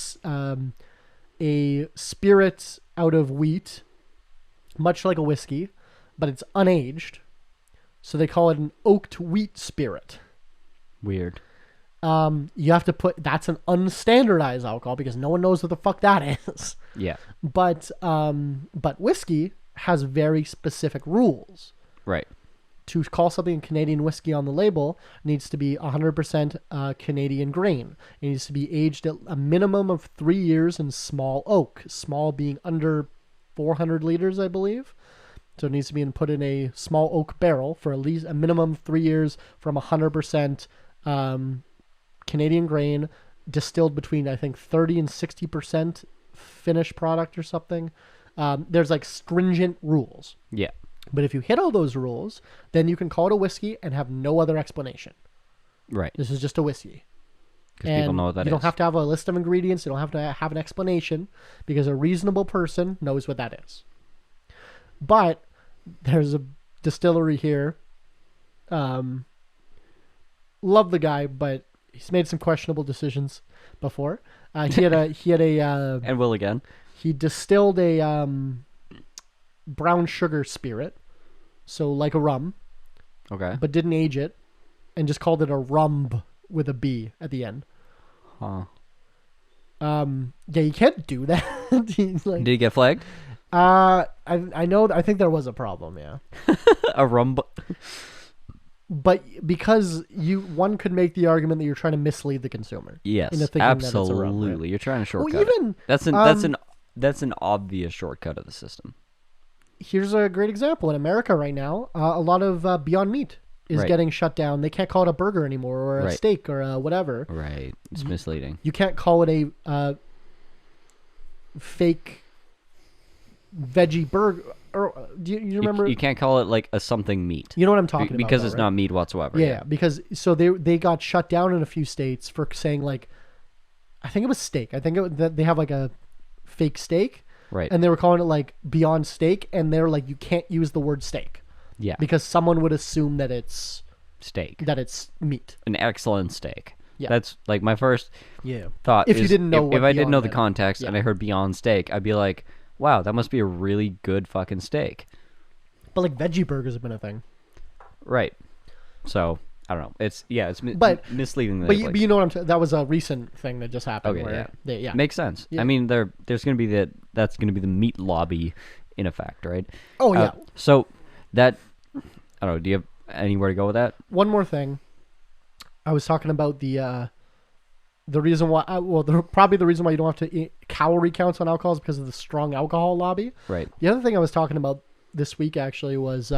spirit out of wheat, much like a whiskey, but it's unaged. So they call it an oaked wheat spirit. Weird. You have to put, that's an unstandardized alcohol because no one knows what the fuck that is. Yeah. But whiskey has very specific rules. Right. To call something Canadian whiskey on the label, it needs to be 100% Canadian grain. It needs to be aged at a minimum of 3 years in small oak. Small being under 400 liters, I believe. So it needs to be put in a small oak barrel for at least a minimum of 3 years from 100% Canadian grain, distilled between, I think, 30 and 60% finished product or something. There's like stringent rules. Yeah. But if you hit all those rules, then you can call it a whiskey and have no other explanation. Right. This is just a whiskey. Because people know what that is. You don't have to have a list of ingredients. You don't have to have an explanation, because a reasonable person knows what that is. But there's a distillery here. Love the guy, but he's made some questionable decisions before. He had a and will again. He distilled a brown sugar spirit, so like a rum, Okay. but didn't age it, and just called it a rum with a B at the end. Huh. Yeah, you can't do that. He's like, Did he get flagged? I know. I think there was a problem. Yeah. A rum. But because one could make the argument that you're trying to mislead the consumer. Yes, into thinking absolutely. That it's a rum, right? You're trying to shortcut. Well, even it. That's an obvious shortcut of the system. Here's a great example. In America right now, a lot of Beyond Meat is Right. getting shut down. They can't call it a burger anymore, or a Right. steak, or a whatever. Right. It's misleading. You can't call it a fake veggie burger. Or do you remember? You can't call it like a something meat. You know what I'm talking about? Because though, it's right? not meat whatsoever. Yeah, because so they got shut down in a few states for saying, like, I think it was steak. I think that they have like a fake steak. Right. And they were calling it like Beyond Steak, and they're like, you can't use the word steak. Yeah. Because someone would assume that it's Steak. meat. An excellent steak. Yeah. That's like my first Yeah. thought. If you didn't know if what I didn't Beyond know the meant. context and Yeah. I heard Beyond Steak, I'd be like, wow, that must be a really good fucking steak. But like veggie burgers have been a thing. Right. So I don't know. It's misleading. But you know what I'm saying? That was a recent thing that just happened. Okay, where makes sense. Yeah. I mean, there's going to be that's going to be the meat lobby in effect, right? Oh yeah. So that I don't know. Do you have anywhere to go with that? One more thing. I was talking about the reason why. Probably the reason why you don't have to eat calorie counts on alcohol is because of the strong alcohol lobby. Right. The other thing I was talking about this week actually was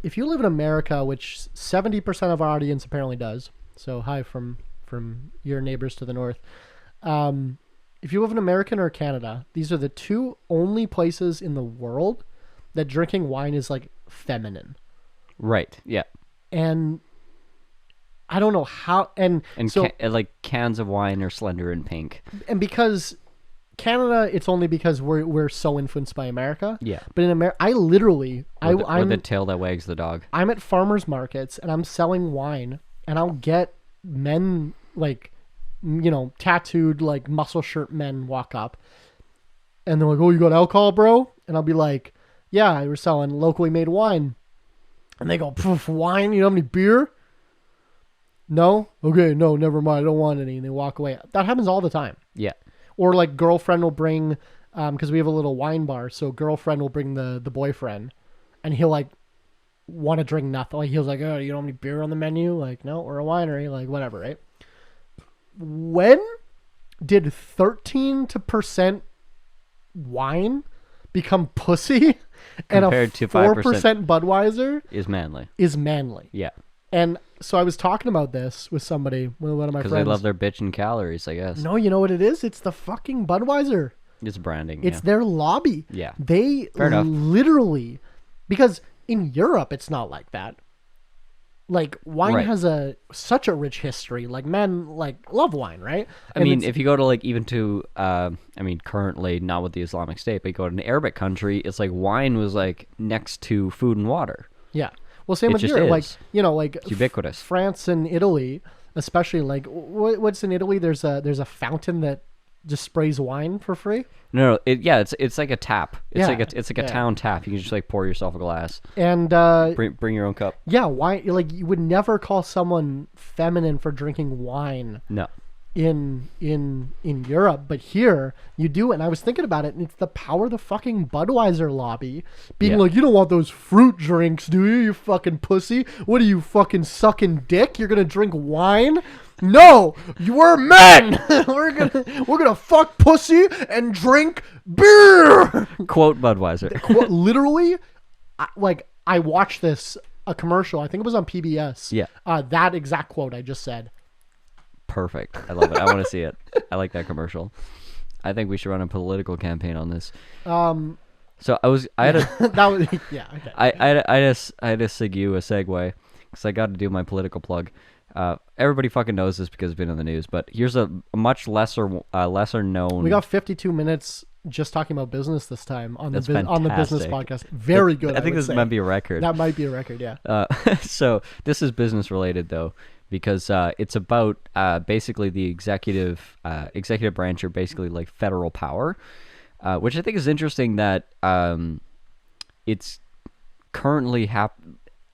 if you live in America, which 70% of our audience apparently does. So hi from your neighbors to the north. If you live in America or Canada, these are the two only places in the world that drinking wine is like feminine. Right. Yeah. And I don't know how. And so like cans of wine are slender and pink. And because Canada, it's only because we're so influenced by America. Yeah. But in America, I literally, I'm the tail that wags the dog. I'm at farmers markets and I'm selling wine, and I'll get men like, tattooed like muscle shirt men walk up, and they're like, "Oh, you got alcohol, bro?" And I'll be like, "Yeah, we're selling locally made wine." And they go, "Poof, wine? You don't have any beer?" No? Okay, no, never mind. I don't want any. And they walk away. That happens all the time. Yeah. Or like girlfriend will bring, because we have a little wine bar, so girlfriend will bring the boyfriend, and he'll like want to drink nothing. Like, he was like, "Oh, you don't have any beer on the menu?" Like, "No, we're a winery." Like, whatever, right? When did 13% wine become pussy and compared a to 4% Budweiser is manly? Yeah. And so I was talking about this with somebody, with one of my friends. Because they love their bitchin' calories, I guess. No, you know what it is? It's the fucking Budweiser. It's branding. It's their lobby. Yeah. They literally, because in Europe it's not like that. Like, wine has such a rich history. Like, men love wine, right? I mean, if you go to like even to currently not with the Islamic State, but you go to an Arabic country, it's like wine was like next to food and water. Yeah. Well, same with here. It's ubiquitous. France and Italy, especially, like, what's in Italy? There's a fountain that just sprays wine for free. No, it's like a tap. It's like a town tap. You can just like pour yourself a glass and bring your own cup. Yeah, wine. Like, you would never call someone feminine for drinking wine. No. In Europe, but here you do. And I was thinking about it, and it's the power of the fucking Budweiser lobby being like, "You don't want those fruit drinks, do you? You fucking pussy. What are you, fucking sucking dick? You're gonna drink wine? No, we're men. we're gonna fuck pussy and drink beer." Quote Budweiser. Literally, I watched a commercial. I think it was on PBS. Yeah. That exact quote I just said. Perfect. I love it. I want to see it. I like that commercial. I think we should run a political campaign on this. So I had a segue because I got to do my political plug. Everybody fucking knows this because it's been in the news, but here's a much lesser known. We got 52 minutes just talking about business this time on the business podcast. Very good. I think this might be a record. That might be a record. Yeah. So this is business related though, because it's about basically the executive branch, or basically like federal power, which I think is interesting that it's currently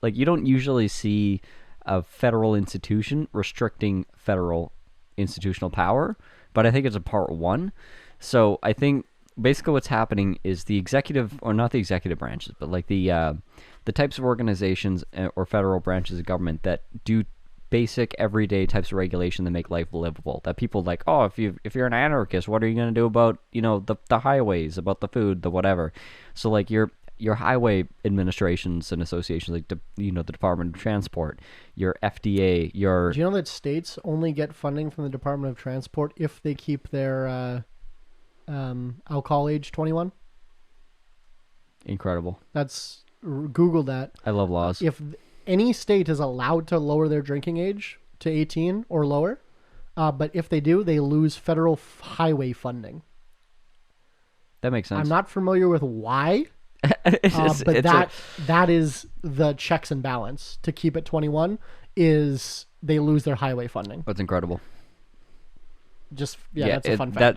like you don't usually see a federal institution restricting federal institutional power, but I think it's a part one. So I think basically what's happening is the executive, or not the executive branches, but like the types of organizations or federal branches of government that do basic everyday types of regulation that make life livable, that people like, oh, if you're an anarchist, what are you going to do about, the highways, about the food, the whatever. So like your highway administrations and associations, like the Department of Transport, your FDA, Do you know that states only get funding from the Department of Transport if they keep their alcohol age 21? Incredible. Google that. I love laws. If any state is allowed to lower their drinking age to 18 or lower, but if they do, they lose federal highway funding. That makes sense. I'm not familiar with why, but that is the checks and balance to keep it 21 is they lose their highway funding. That's incredible. That's a fun fact.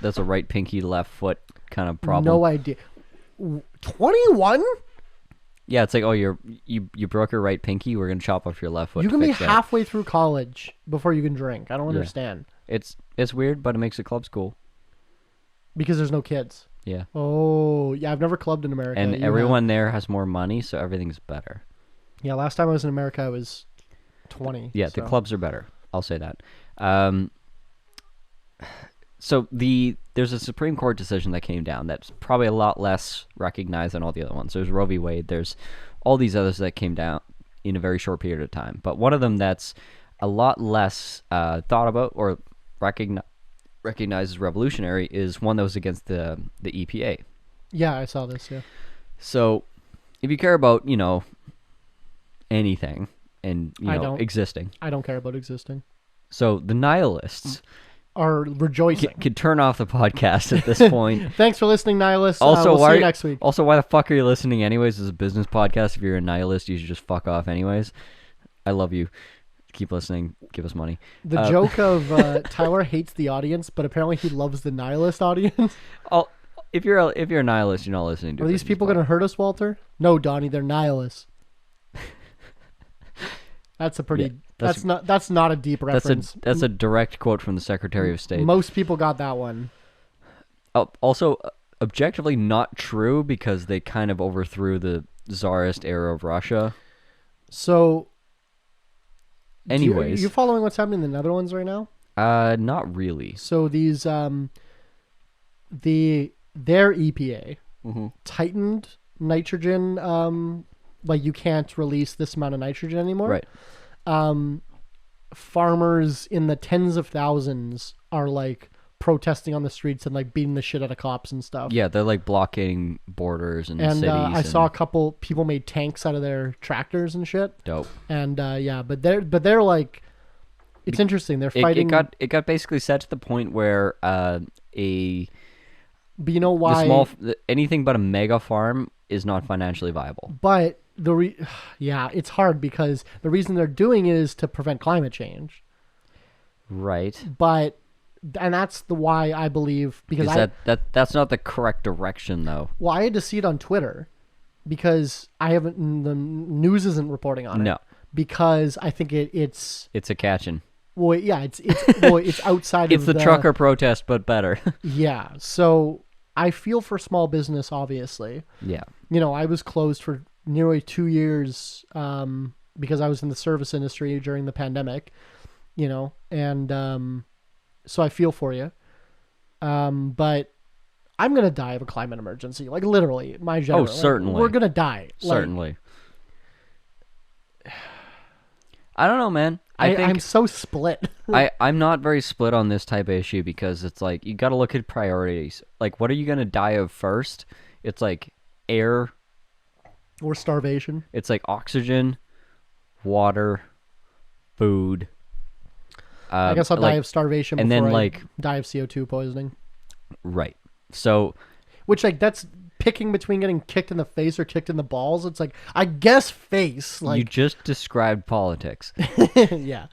That's a right pinky left foot kind of problem. No idea. 21? Yeah, it's like, oh, you broke your right pinky. We're gonna chop off your left foot. You to can be fix that. halfway through college before you can drink. I don't understand. It's weird, but it makes the clubs cool. Because there's no kids. Yeah. Oh, yeah, I've never clubbed in America. And You everyone there has more money, so everything's better. Yeah, last time I was in America, I was 20. Yeah, the clubs are better. I'll say that. So there's a Supreme Court decision that came down that's probably a lot less recognized than all the other ones. There's Roe v. Wade. There's all these others that came down in a very short period of time. But one of them that's a lot less thought about or recognized as revolutionary is one that was against the EPA. Yeah, I saw this, yeah. So if you care about, anything and, existing. I don't care about existing. So the nihilists Are rejoicing. could turn off the podcast at this point. Thanks for listening, nihilists. Also, we'll see you next week. Also, why the fuck are you listening anyways? This is a business podcast. If you're a nihilist, you should just fuck off anyways. I love you. Keep listening. Give us money. The joke of Tyler hates the audience, but apparently he loves the nihilist audience. If you're a nihilist, you're not listening to. Are these people going to hurt us, Walter? No, Donnie, they're nihilists. That's a pretty. Yeah, that's not a deep reference. That's a direct quote from the Secretary of State. Most people got that one. Also, objectively not true because they kind of overthrew the Tsarist era of Russia. So, anyways, you following what's happening in the Netherlands right now? Not really. So these their EPA tightened nitrogen. Like you can't release this amount of nitrogen anymore. Right. Farmers in the tens of thousands are like protesting on the streets and like beating the shit out of cops and stuff. Yeah, they're like blocking borders and cities. I saw a couple people made tanks out of their tractors and shit. Dope. And but they're like, it's interesting. They're fighting. It got basically set to the point where But you know why? Anything but a mega farm is not financially viable. But it's hard because the reason they're doing it is to prevent climate change. Right. And that's the why I believe because that's not the correct direction though. Well, I had to see it on Twitter because the news isn't reporting on it. No. Because I think it's a catching. Well, yeah, it's outside it's of the trucker protest but better. Yeah. So I feel for small business obviously. Yeah. I was closed for nearly 2 years because I was in the service industry during the pandemic, and so I feel for you. But I'm going to die of a climate emergency. Like literally, my general. Oh, certainly. We're going to die. Certainly. I don't know, man. I'm so split. I'm not very split on this type of issue because it's like, you got to look at priorities. Like, what are you going to die of first? It's like air. Or starvation. It's like oxygen, water, food. I guess I'll die of starvation before and then I die of CO2 poisoning. Right. So, which that's picking between getting kicked in the face or kicked in the balls. It's like, I guess face. Like you just described politics. Yeah.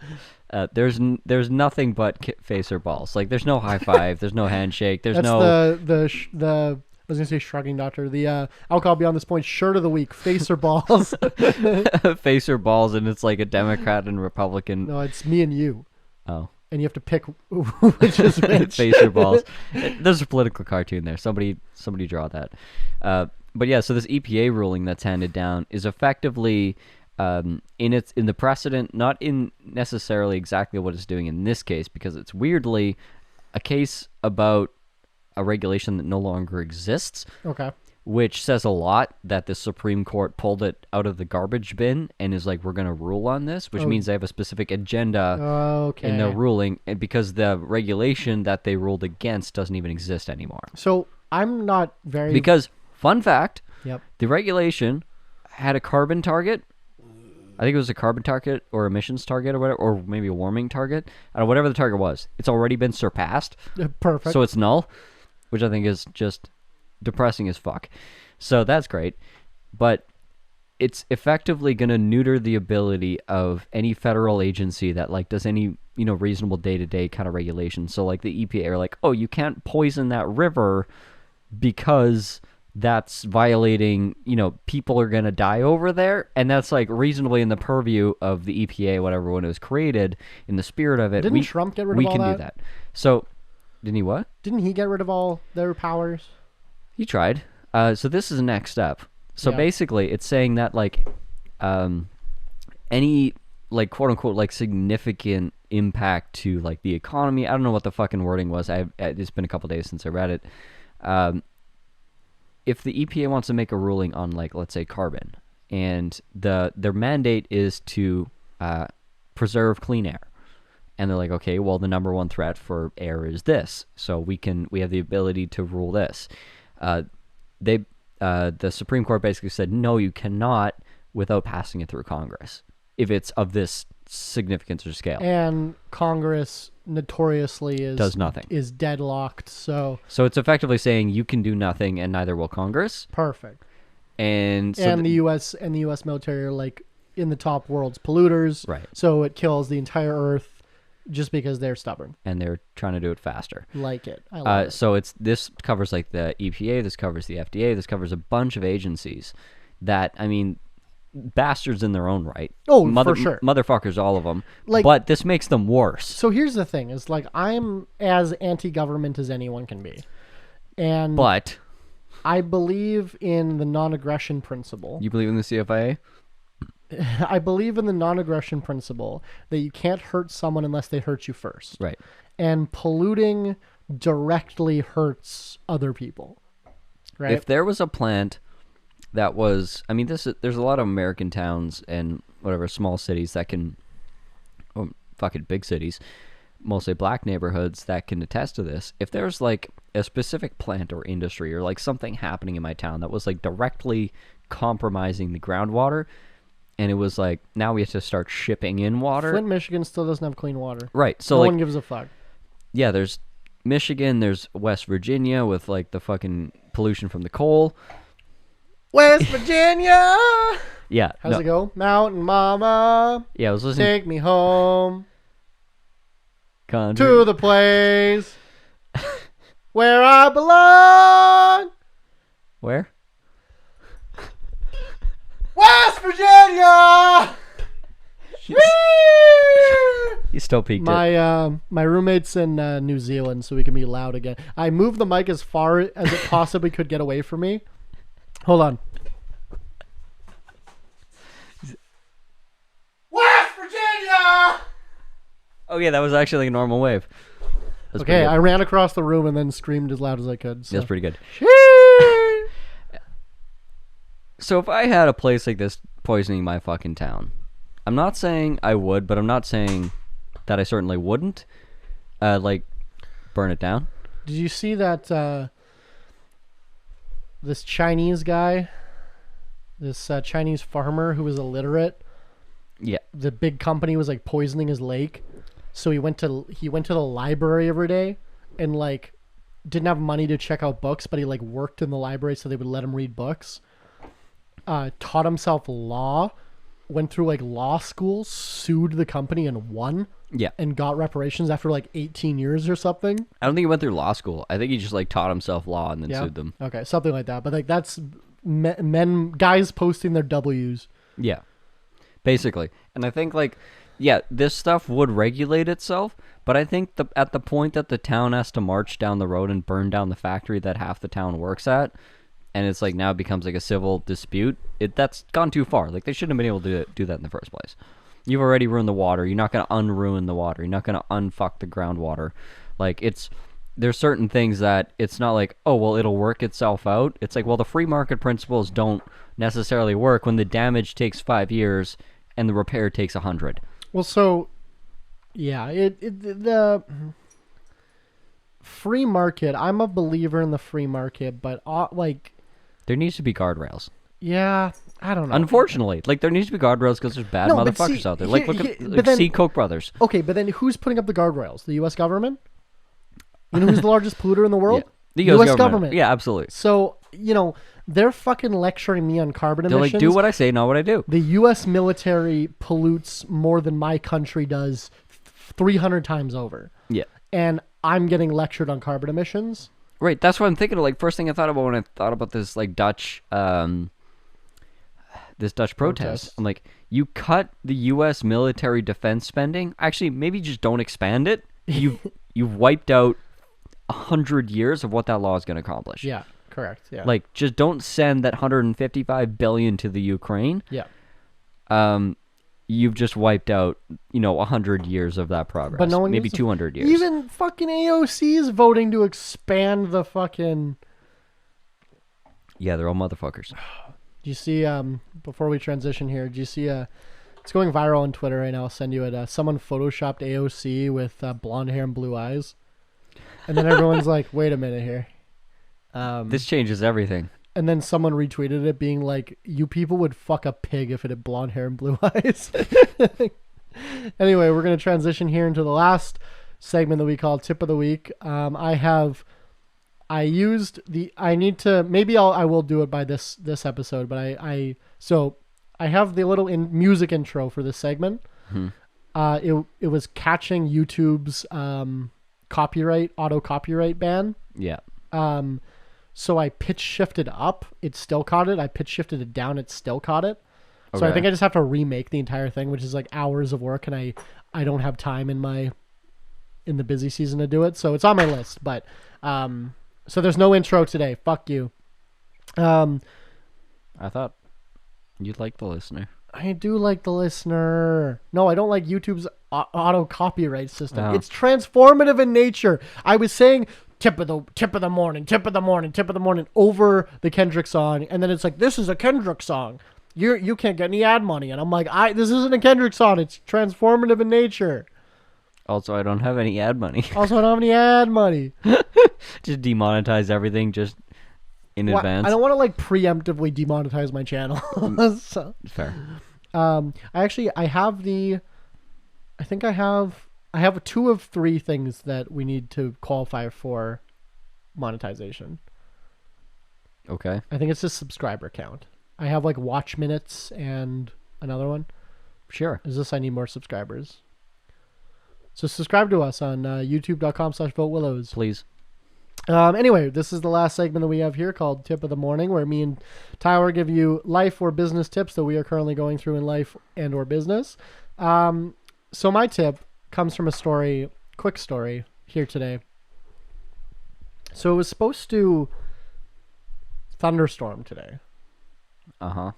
There's nothing but face or balls. Like there's no high five. There's no handshake. There's That's no the I was gonna say shrugging doctor. The alcohol beyond this point. Shirt of the week. Face or balls. face or balls, and it's like a Democrat and Republican. No, it's me and you. Oh. And you have to pick which is which. Face or balls. There's a political cartoon there. Somebody draw that. But yeah, so this EPA ruling that's handed down is effectively in the precedent, not in necessarily exactly what it's doing in this case, because it's weirdly a case about a regulation that no longer exists. Okay. Which says a lot that the Supreme Court pulled it out of the garbage bin and is like, we're going to rule on this, which means they have a specific agenda in their ruling, and because the regulation that they ruled against doesn't even exist anymore. So I'm not very... Because, fun fact, yep. The regulation had a carbon target. I think it was a carbon target or emissions target or whatever, or maybe a warming target. I don't know, whatever the target was. It's already been surpassed. Perfect. So it's null, which I think is just depressing as fuck. So that's great. But it's effectively going to neuter the ability of any federal agency that like does any, reasonable day-to-day kind of regulation. So like the EPA are like, oh, you can't poison that river because that's violating, people are going to die over there. And that's like reasonably in the purview of the EPA, whatever, when it was created, in the spirit of it. Didn't Trump get rid of all that? We can do that. So, didn't he what? Didn't he get rid of all their powers? He tried. So this is the next step. So basically, it's saying that like any like quote unquote like significant impact to like the economy. I don't know what the fucking wording was. It's been a couple days since I read it. If the EPA wants to make a ruling on like let's say carbon, and their mandate is to preserve clean air, and they're like, okay, well the number one threat for air is this, so we have the ability to rule this. The Supreme Court basically said, no, you cannot without passing it through Congress if it's of this significance or scale. And Congress notoriously does nothing. Is deadlocked. So it's effectively saying you can do nothing, and neither will Congress. Perfect. And so the U.S. military are like in the top world's polluters. Right. So it kills the entire Earth just because they're stubborn. And they're trying to do it faster. Like it. I love it. So this covers like the EPA, this covers the FDA, this covers a bunch of agencies that, I mean, bastards in their own right. Oh, for sure. Motherfuckers, all of them. Like, but this makes them worse. So here's the thing, is like I'm as anti-government as anyone can be. But I believe in the non-aggression principle. You believe in the CFIA? I believe in the non-aggression principle that you can't hurt someone unless they hurt you first. Right. And polluting directly hurts other people. Right? If there was a plant that was, I mean, there's a lot of American towns and whatever small cities that can, or fucking big cities, mostly black neighborhoods that can attest to this. If there's like a specific plant or industry or like something happening in my town that was like directly compromising the groundwater, and it was like, now we have to start shipping in water. Flint, Michigan still doesn't have clean water. Right. So no like, one gives a fuck. Yeah, there's Michigan, there's West Virginia with like the fucking pollution from the coal. West Virginia! Yeah. How's it go? Mountain Mama. Yeah, I was listening. Take me home. Country. To the place where I belong. Where? West Virginia! You still peaked it. My roommate's in New Zealand, so we can be loud again. I moved the mic as far as it possibly could get away from me. Hold on. West Virginia! Oh yeah, that was actually like a normal wave. Okay, I ran across the room and then screamed as loud as I could. So. That's pretty good. So if I had a place like this poisoning my fucking town, I'm not saying I would, but I'm not saying that I certainly wouldn't. Like, burn it down. Did you see that this Chinese guy, this Chinese farmer who was illiterate? Yeah. The big company was like poisoning his lake, so he went to the library every day and like didn't have money to check out books, but he like worked in the library so they would let him read books. Taught himself law, went through like law school, sued the company and won. Yeah. And got reparations after like 18 years or something. I don't think he went through law school. I think he just like taught himself law and then sued them. Okay, something like that. But like that's guys posting their W's. Yeah. Basically. And I think like, yeah, this stuff would regulate itself, but I think at the point that the town has to march down the road and burn down the factory that half the town works at, and it's like now it becomes like a civil dispute, that's gone too far. Like they shouldn't have been able to do that in the first place. You've already ruined the water. You're not going to unruin the water. You're not going to unfuck the groundwater. Like there's certain things that it's not like, oh, well, it'll work itself out. It's like, well, the free market principles don't necessarily work when the damage takes 5 years and the repair takes 100. Well, so, yeah, the free market, I'm a believer in the free market, but like... There needs to be guardrails. Yeah, I don't know. Unfortunately, like there needs to be guardrails because there's bad motherfuckers out there. Like look at see Koch brothers. Okay, but then who's putting up the guardrails? The U.S. government? You know who's the largest polluter in the world? Yeah. The U.S. government. Yeah, absolutely. So, they're fucking lecturing me on carbon emissions. They're like, do what I say, not what I do. The U.S. military pollutes more than my country does 300 times over. Yeah. And I'm getting lectured on carbon emissions. Right, that's what I'm thinking of. Like, first thing I thought about when I thought about this, like, Dutch protest. I'm like, you cut the U.S. military defense spending. Actually, maybe just don't expand it. You've wiped out 100 years of what that law is going to accomplish. Yeah, correct. Yeah. Like, just don't send that 155 billion to the Ukraine. Yeah. You've just wiped out, 100 years of that progress. But no one maybe gives 200 years. Even fucking AOC is voting to expand the fucking. Yeah, they're all motherfuckers. Do you see? Before we transition here, do you see? It's going viral on Twitter right now. I'll send you it. Someone photoshopped AOC with blonde hair and blue eyes, and then everyone's like, "Wait a minute here." This changes everything. And then someone retweeted it being like, "You people would fuck a pig if it had blonde hair and blue eyes." Anyway, we're going to transition here into the last segment that we call Tip of the Week. I will do it by this episode, but I have the little music intro for this segment. It was catching YouTube's auto copyright ban. Yeah. So I pitch shifted up, it still caught it. I pitch shifted it down, it still caught it. So Okay. I think I just have to remake the entire thing, which is like hours of work, and I don't have time in the busy season to do it. So it's on my list, but so there's no intro today. Fuck you. I thought you'd like the listener. I do like the listener. No, I don't like YouTube's auto copyright system. Oh. It's transformative in nature. I was saying tip of the morning over the Kendrick song, and then it's like, this is a Kendrick song. You can't get any ad money, and I'm like, this isn't a Kendrick song. It's transformative in nature. Also, I don't have any ad money. Also, I don't have any ad money. Just demonetize everything just in advance. I don't want to like preemptively demonetize my channel. So, Fair. I have 2 of 3 things that we need to qualify for monetization. Okay. I think it's just subscriber count. I have like watch minutes and another one. Sure. I need more subscribers. So subscribe to us on youtube.com/votewillows. Please. Anyway, this is the last segment that we have here called Tip of the Morning, where me and Tyler give you life or business tips that we are currently going through in life and or business. So my tip comes from a quick story here today. So it was supposed to thunderstorm today. Uh-huh.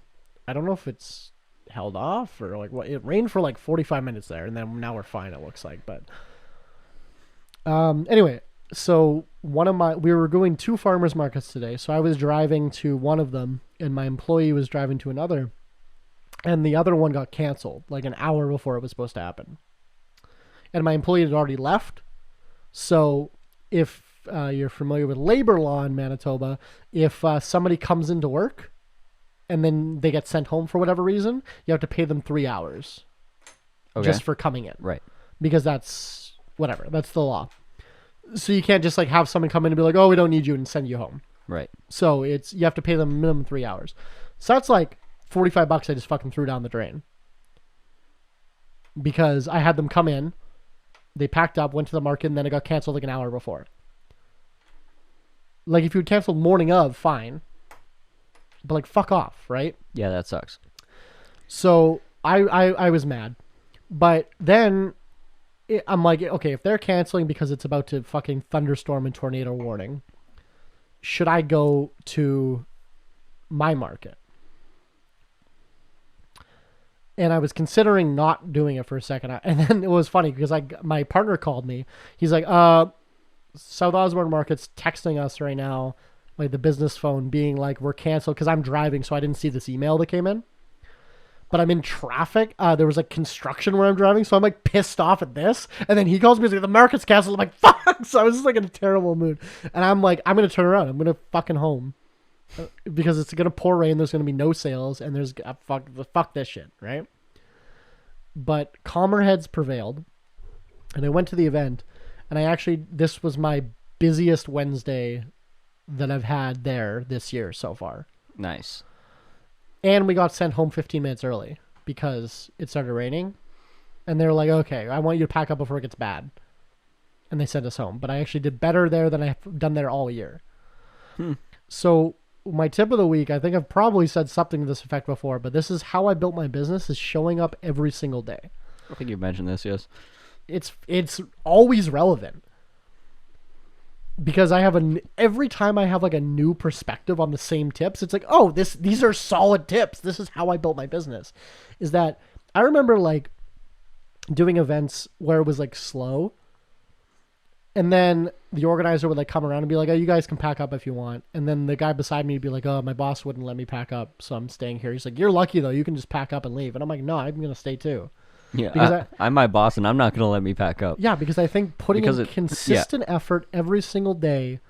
I don't know if it's held off or like what. It rained for like 45 minutes there, and then now we're fine, it looks like. But anyway, so we were going 2 farmers markets today. So I was driving to one of them, and my employee was driving to another, and the other one got canceled like an hour before it was supposed to happen. And my employee had already left. So if you're familiar with labor law in Manitoba, if somebody comes into work and then they get sent home for whatever reason, you have to pay them 3 hours just for coming in. Right. Because that's whatever. That's the law. So you can't just like have someone come in and be like, oh, we don't need you, and send you home. Right. So you have to pay them minimum 3 hours. So that's like $45 I just fucking threw down the drain. Because I had them come in, they packed up, went to the market, and then it got canceled like an hour before. Like if you had canceled morning of, fine. But like fuck off, right? Yeah, that sucks. So I was mad. But then I'm like, okay, if they're canceling because it's about to fucking thunderstorm and tornado warning, should I go to my market? And I was considering not doing it for a second. And then it was funny because my partner called me. He's like, South Osborne Market's texting us right now, like the business phone being like, we're canceled, because I'm driving, so I didn't see this email that came in. But I'm in traffic. There was like construction where I'm driving, so I'm like pissed off at this. And then he calls me, he's like, the market's canceled. I'm like, fuck. So I was just like in a terrible mood. And I'm like, I'm going to turn around. I'm going to fucking home. Because it's going to pour rain. There's going to be no sales. And there's fuck this shit, right? But calmer heads prevailed. And I went to the event. And this was my busiest Wednesday that I've had there this year so far. Nice. And we got sent home 15 minutes early because it started raining. And they were like, okay, I want you to pack up before it gets bad. and they sent us home. But I actually did better there than I've done there all year. So my tip of the week, I think I've probably said something to this effect before, but this is how I built my business, is showing up every single day. I think you mentioned this, yes. It's always relevant. Because every time I have like a new perspective on the same tips, it's like, oh, these are solid tips. This is how I built my business. Is that I remember like doing events where it was like slow, and then the organizer would like come around and be like, oh, you guys can pack up if you want. And then the guy beside me would be like, oh, my boss wouldn't let me pack up, so I'm staying here. He's like, you're lucky though, you can just pack up and leave. And I'm like, no, I'm gonna stay too. Yeah, because I'm my boss, and I'm not going to let me pack up. Yeah, because I think putting in consistent effort every single day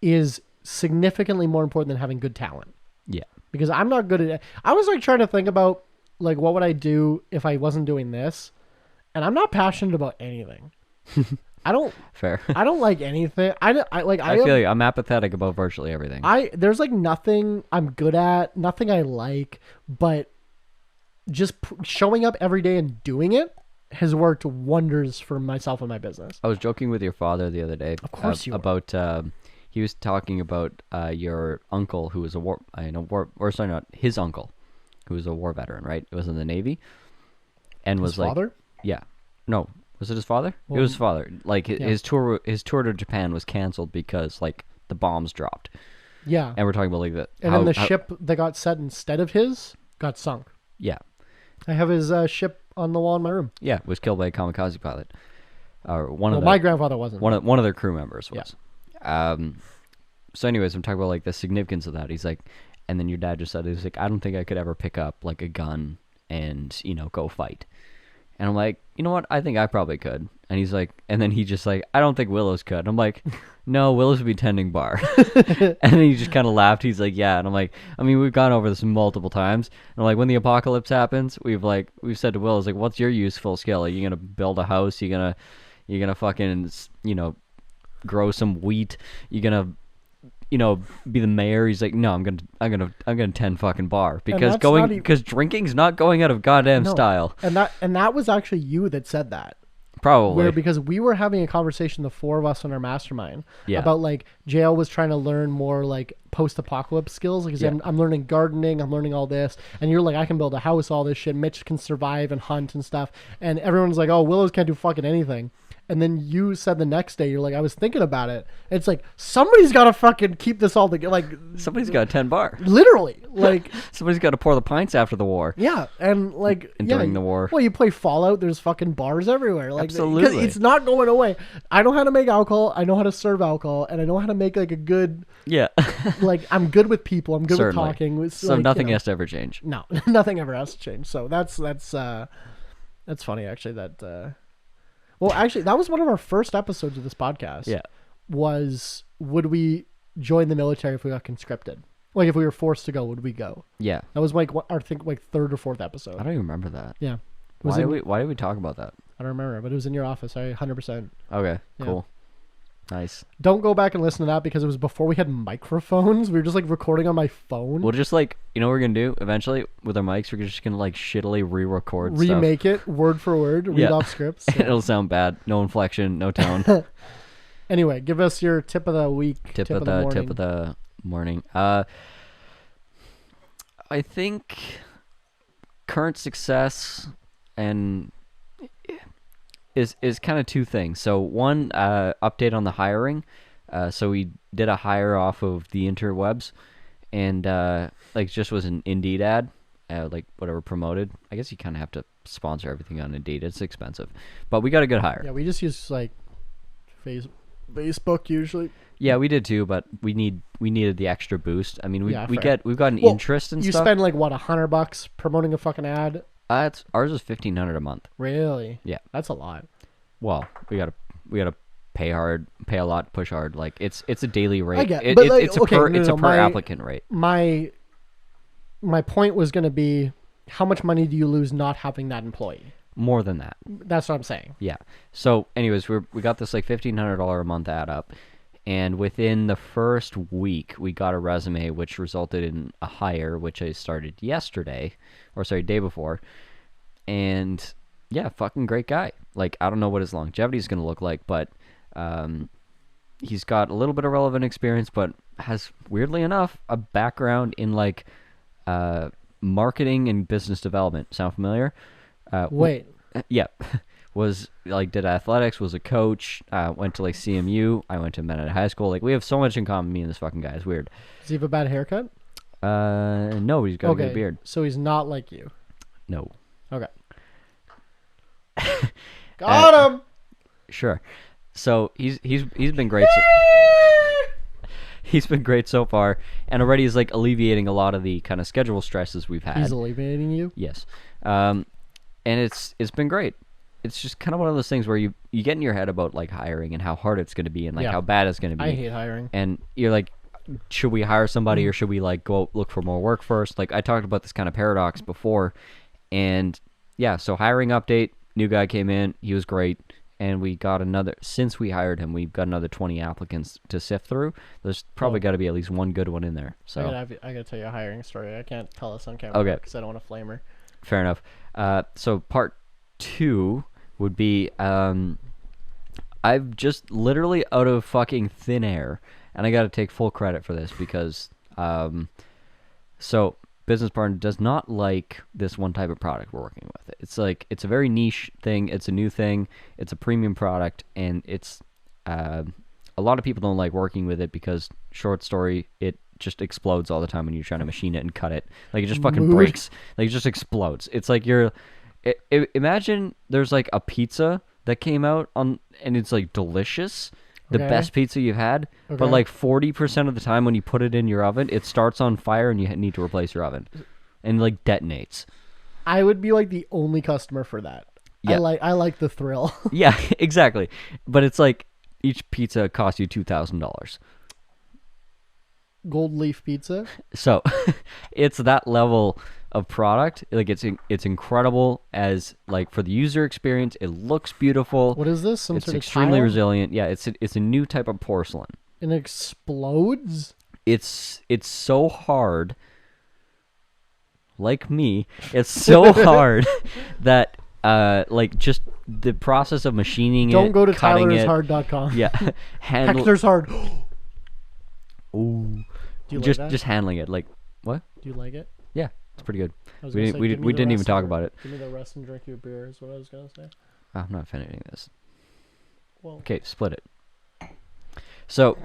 is significantly more important than having good talent. Yeah. Because I'm not good at it. I was like trying to think about like what would I do if I wasn't doing this, and I'm not passionate about anything. I don't like anything. I feel you. I'm apathetic about virtually everything. There's like nothing I'm good at, nothing I like, but just showing up every day and doing it has worked wonders for myself and my business. I was joking with your father the other day. Of course you were. About he was talking about your uncle who was his uncle who was a war veteran, right? It was in the Navy, and his was like father? Yeah, no, was it his father? Well, it was his father. Like his tour to Japan was canceled because like the bombs dropped. Yeah, and we're talking about like that. And then the ship that got set instead of his got sunk. Yeah. I have his ship on the wall in my room. Yeah, was killed by a kamikaze pilot. My grandfather wasn't. One of their crew members was. Yeah. So anyways, I'm talking about like the significance of that. He's like, and then your dad just said, he's like, I don't think I could ever pick up like a gun and, go fight. And I'm like, you know what? I think I probably could. And he's like, and then he just like, I don't think Willows could. And I'm like, no, Willows would be tending bar. And then he just kind of laughed. He's like, yeah. And I'm like, I mean, we've gone over this multiple times. And like, when the apocalypse happens, we've said to Willows, like, what's your useful skill? Are you gonna build a house? You gonna fucking, grow some wheat? You gonna, be the mayor? He's like, no, I'm gonna tend fucking bar because drinking's not going out of goddamn style. And that was actually you that said that. Probably. Because we were having a conversation, the four of us on our mastermind, yeah, about like JL was trying to learn more like post-apocalypse skills. Like, I'm learning gardening, I'm learning all this, and you're like, I can build a house, all this shit. Mitch can survive and hunt and stuff, and everyone's like, oh, Willows can't do fucking anything. And then you said the next day, you're like, I was thinking about it. It's like, somebody's got to fucking keep this all together. Like, somebody's got to tend bar. Literally. Like, somebody's got to pour the pints after the war. Yeah. And like, during the war. Well, you play Fallout, there's fucking bars everywhere. Like, absolutely. It's not going away. I know how to make alcohol. I know how to serve alcohol. And I know how to make like a good, like, I'm good with people. I'm good with talking. So like, nothing has to ever change. No, nothing ever has to change. So that's funny actually that, well, actually, that was one of our first episodes of this podcast. Yeah. Was, would we join the military if we got conscripted? Like, if we were forced to go, would we go? Yeah. That was like, I think, like third or fourth episode. I don't even remember that. Yeah. Why did we talk about that? I don't remember, but it was in your office. 100%. Okay, cool. Nice. Don't go back and listen to that because it was before we had microphones. We were just like recording on my phone. We'll just like, what we're going to do eventually with our mics? We're just going to like shittily re-record stuff. Remake it word for word, read off scripts. Yeah. It'll sound bad. No inflection, no tone. Anyway, give us your tip of the week. Tip of the morning. I think current success and is kind of two things. So one, update on the hiring. So we did a hire off of the interwebs, and like just was an Indeed ad, like whatever promoted. I guess you kind of have to sponsor everything on Indeed. It's expensive, but we got a good hire. Yeah, we just use like Facebook usually. Yeah, we did too, but we needed the extra boost. I mean, we've got an interest and stuff. You spend like what, $100 promoting a fucking ad? Ours is $1,500 a month. Really? Yeah, that's a lot. Well, we gotta pay hard, pay a lot, push hard. Like it's a daily rate. I get, it's a per applicant rate. My point was gonna be, how much money do you lose not having that employee? More than that. That's what I'm saying. Yeah. So, anyways, we got this like $1,500 a month ad up, and within the first week, we got a resume, which resulted in a hire, which I started day before, and yeah, fucking great guy. Like, I don't know what his longevity is gonna look like, but He's got a little bit of relevant experience, but has, weirdly enough, a background in like marketing and business development. Sound familiar? Wait. Yeah. Was like, did athletics, was a coach, went to like CMU. I went to Mennonite High School. Like, we have so much in common, me and this fucking guy. It's weird. Does he have a bad haircut? No, he's got a good beard. So he's not like you. No. Okay. Got him. Sure. So he's been great. He's been great so far, and already is like alleviating a lot of the kind of schedule stresses we've had. He's alleviating you? Yes. And it's been great. It's just kind of one of those things where you get in your head about like hiring and how hard it's going to be and like how bad it's going to be. I hate hiring. And you're like, should we hire somebody or should we like go look for more work first? Like, I talked about this kind of paradox before, and yeah, so hiring update, new guy came in, he was great, and we got another, since we hired him, we've got another 20 applicants to sift through. There's probably got to be at least one good one in there. So I gotta tell you a hiring story. I can't tell us on camera because I don't want to flame her. Fair enough. So part 2 would be, I've just literally out of fucking thin air, and I got to take full credit for this because, so business partner does not like this one type of product we're working with. It's like, it's a very niche thing. It's a new thing. It's a premium product, and it's, a lot of people don't like working with it because, short story, it just explodes all the time when you're trying to machine it and cut it. Like, it just fucking breaks. Like, it just explodes. It's like imagine there's like a pizza that came out on, and it's like delicious, the best pizza you've had, but like 40% of the time when you put it in your oven, it starts on fire and you need to replace your oven, and like detonates. I would be like the only customer for that. Yeah. I like the thrill. Yeah, exactly. But it's like each pizza costs you $2,000. Gold leaf pizza. So it's that level of product. Like, it's incredible as like for the user experience. It looks beautiful. What is this? Some it's sort of extremely tile? resilient. Yeah, it's a new type of porcelain. And it explodes. It's so hard. Like me, it's so hard that like just the process of machining it. Don't go to cutting tylerishard.com. Yeah, Hector's hard. Ooh. Do you like just that? just handling it, like, what? Do you like it? Yeah, it's pretty good. I was We gonna say, give me we the didn't even rest talk and- about it. Give me the rest and drink your beer is what I was gonna say. I'm not finishing this. Well, Okay, split it. So